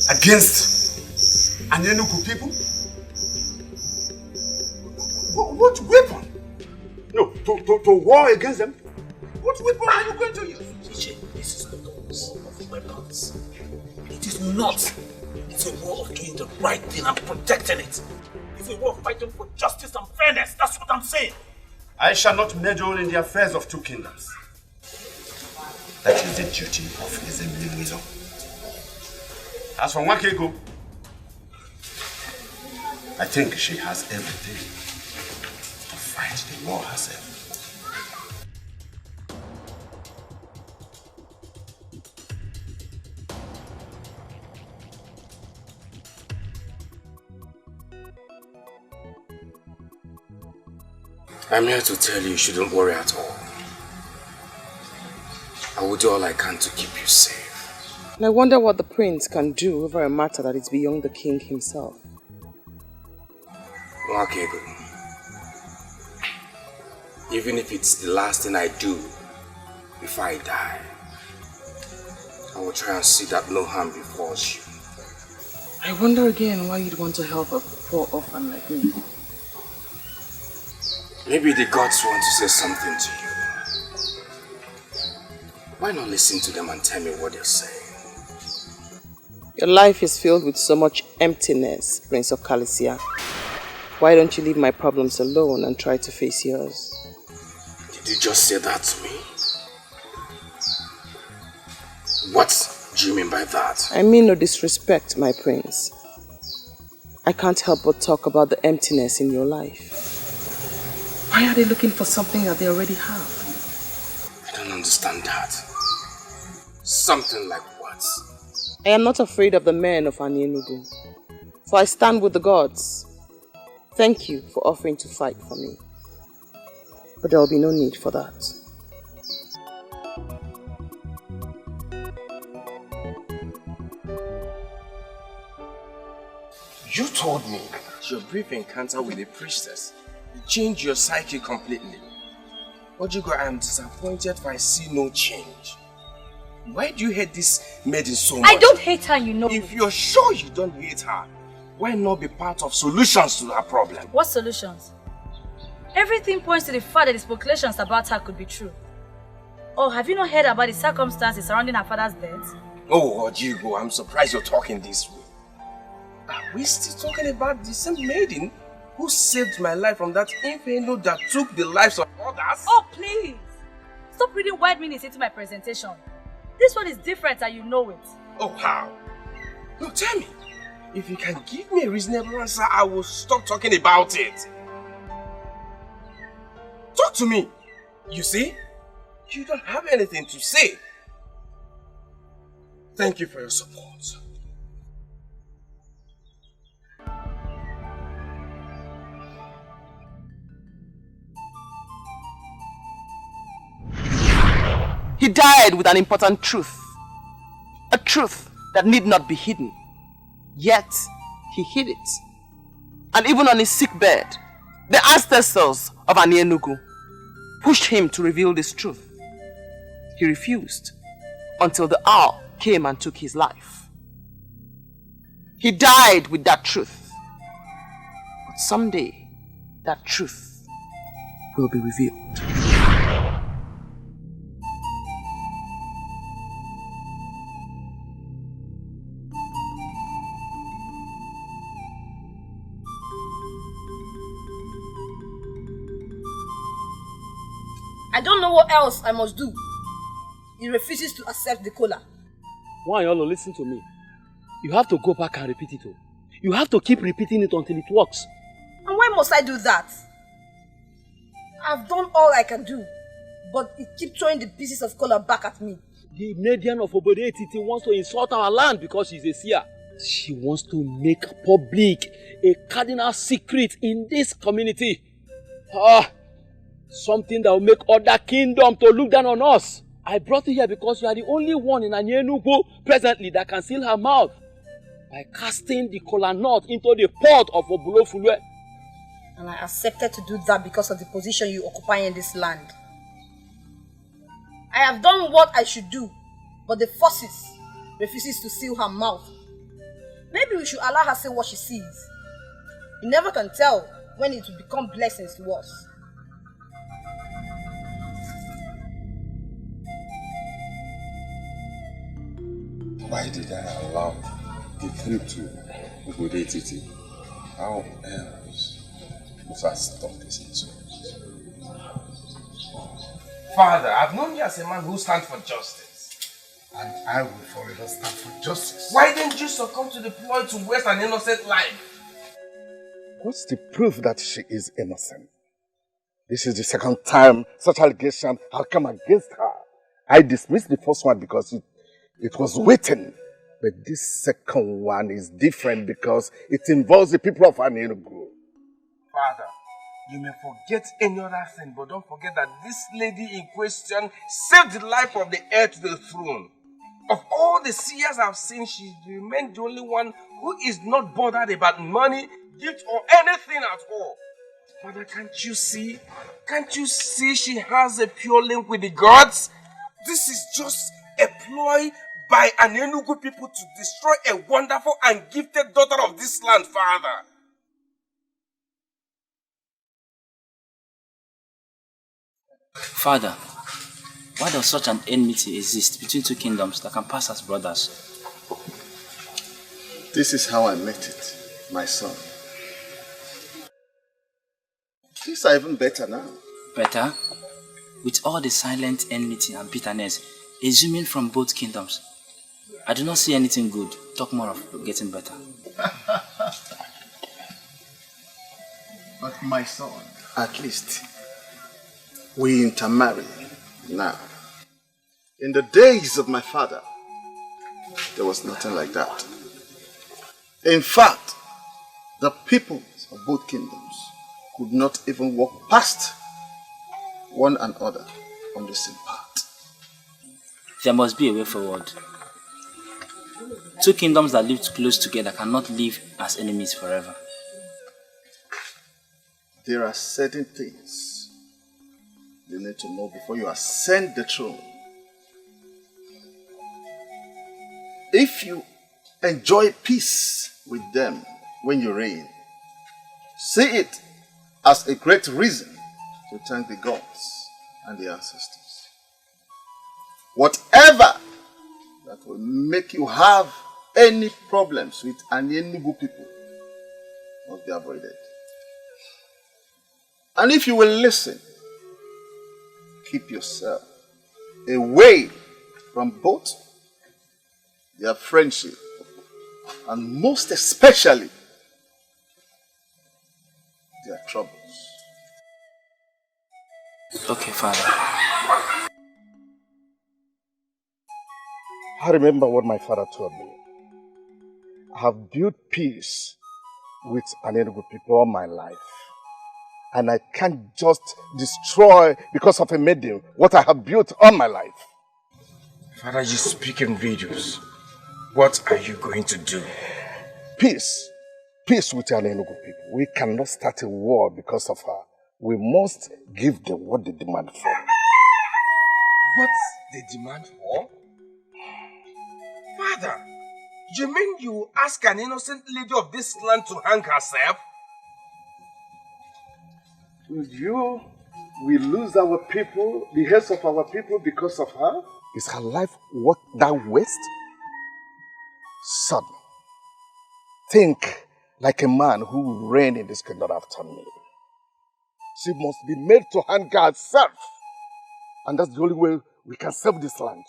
Against an Enugu people? What weapon? No, to war against them? What weapon are you going to use? Uche, this is not a war of weapons. It is not. It It's a war of doing the right thing and protecting it. It's a war of fighting for justice and fairness. That's what I'm saying. I shall not meddle in the affairs of two kingdoms. That is the duty of Igidimgba. As for Nwakego, I think she has everything to fight the war herself. I'm here to tell you shouldn't worry at all. I will do all I can to keep you safe. And I wonder what the prince can do over a matter that is beyond the king himself. Nwakego, even if it's the last thing I do before I die, I will try and see that no harm befalls you. I wonder again why you'd want to help a poor orphan like me. Maybe the gods want to say something to you. Why not listen to them and tell me what they're saying? Your life is filled with so much emptiness, Prince of Calicia. Why don't you leave my problems alone and try to face yours? Did you just say that to me? What do you mean by that? I mean no disrespect, my prince. I can't help but talk about the emptiness in your life. Why are they looking for something that they already have? I don't understand that. Something like what? I am not afraid of the men of Ini, for I stand with the gods. Thank you for offering to fight for me. But there will be no need for that. You told me that your brief encounter with the priestess changed your psyche completely. Ojigo, I am disappointed if I see no change. Why do you hate this maiden so much? I don't hate her, you know. If you're sure you don't hate her, why not be part of solutions to her problem? What solutions? Everything points to the fact that the speculations about her could be true. Oh, have you not heard about the circumstances surrounding her father's death? Oh, Ojigo, I'm surprised you're talking this way. Are we still talking about the same maiden who saved my life from that inferno that took the lives of others? Oh, please! Stop reading wide meanings into my presentation. This one is different and you know it. Oh, how? No, tell me. If you can give me a reasonable answer, I will stop talking about it. Talk to me. You see? You don't have anything to say. Thank you for your support. He died with an important truth. A truth that need not be hidden. Yet, he hid it. And even on his sick bed, the ancestors of Ini pushed him to reveal this truth. He refused until the hour came and took his life. He died with that truth. But someday, that truth will be revealed. I don't know what else I must do. He refuses to accept the cola. Why, Yolo, listen to me. You have to go back and repeat it. You have to keep repeating it until it works. And why must I do that? I've done all I can do, but he keeps throwing the pieces of cola back at me. The Median of Ogbeh wants to insult our land because she's a seer. She wants to make public a cardinal secret in this community. Something that will make other kingdoms to look down on us. I brought you here because you are the only one in Anyenugu presently that can seal her mouth by casting the kola nut into the pot of Obulofulwe. And I accepted to do that because of the position you occupy in this land. I have done what I should do, but the forces refuses to seal her mouth. Maybe we should allow her say what she sees. You never can tell when it will become blessings to us. Why did I allow the trip to Obodo, how else must I stop this insurrection? Father, I've known you as a man who stands for justice. And I will forever stand for justice. Why didn't you succumb to the ploy to waste an innocent life? What's the proof that she is innocent? This is the second time such allegation have come against her. I dismissed the first one because it was waiting. But this second one is different because it involves the people of Anenugu. Father, you may forget any other thing, but don't forget that this lady in question saved the life of the heir to the throne. Of all the seers I've seen, she remained the only one who is not bothered about money, gift, or anything at all. Father, can't you see? Can't you see she has a pure link with the gods? This is just a ploy by an Enugu people to destroy a wonderful and gifted daughter of this land, Father. Father, why does such an enmity exist between two kingdoms that can pass as brothers? This is how I met it, my son. Things are even better now. Better? With all the silent enmity and bitterness exhuming from both kingdoms, I do not see anything good. Talk more of getting better. But my son, at least we intermarry now. In the days of my father, there was nothing like that. In fact, the peoples of both kingdoms could not even walk past one another on the same path. There must be a way forward. Two kingdoms that lived close together cannot live as enemies forever. There are certain things you need to know before you ascend the throne. If you enjoy peace with them when you reign, see it as a great reason to thank the gods and the ancestors. Whatever that will make you have any problems with Anenugu people must be avoided. And if you will listen, keep yourself away from both their friendship and most especially their troubles. Okay, Father. I remember what my father told me. I have built peace with Anenugu people all my life. And I can't just destroy because of a maiden what I have built all my life. Father, you speak in riddles. What are you going to do? Peace. Peace with Anenugu people. We cannot start a war because of her. We must give them what they demand for. What they demand for? Father, you mean you ask an innocent lady of this land to hang herself? We lose our people, the heads of our people because of her? Is her life worth that waste? Son, think like a man who will reign in this kingdom after me. She must be made to hang herself. And that's the only way we can save this land.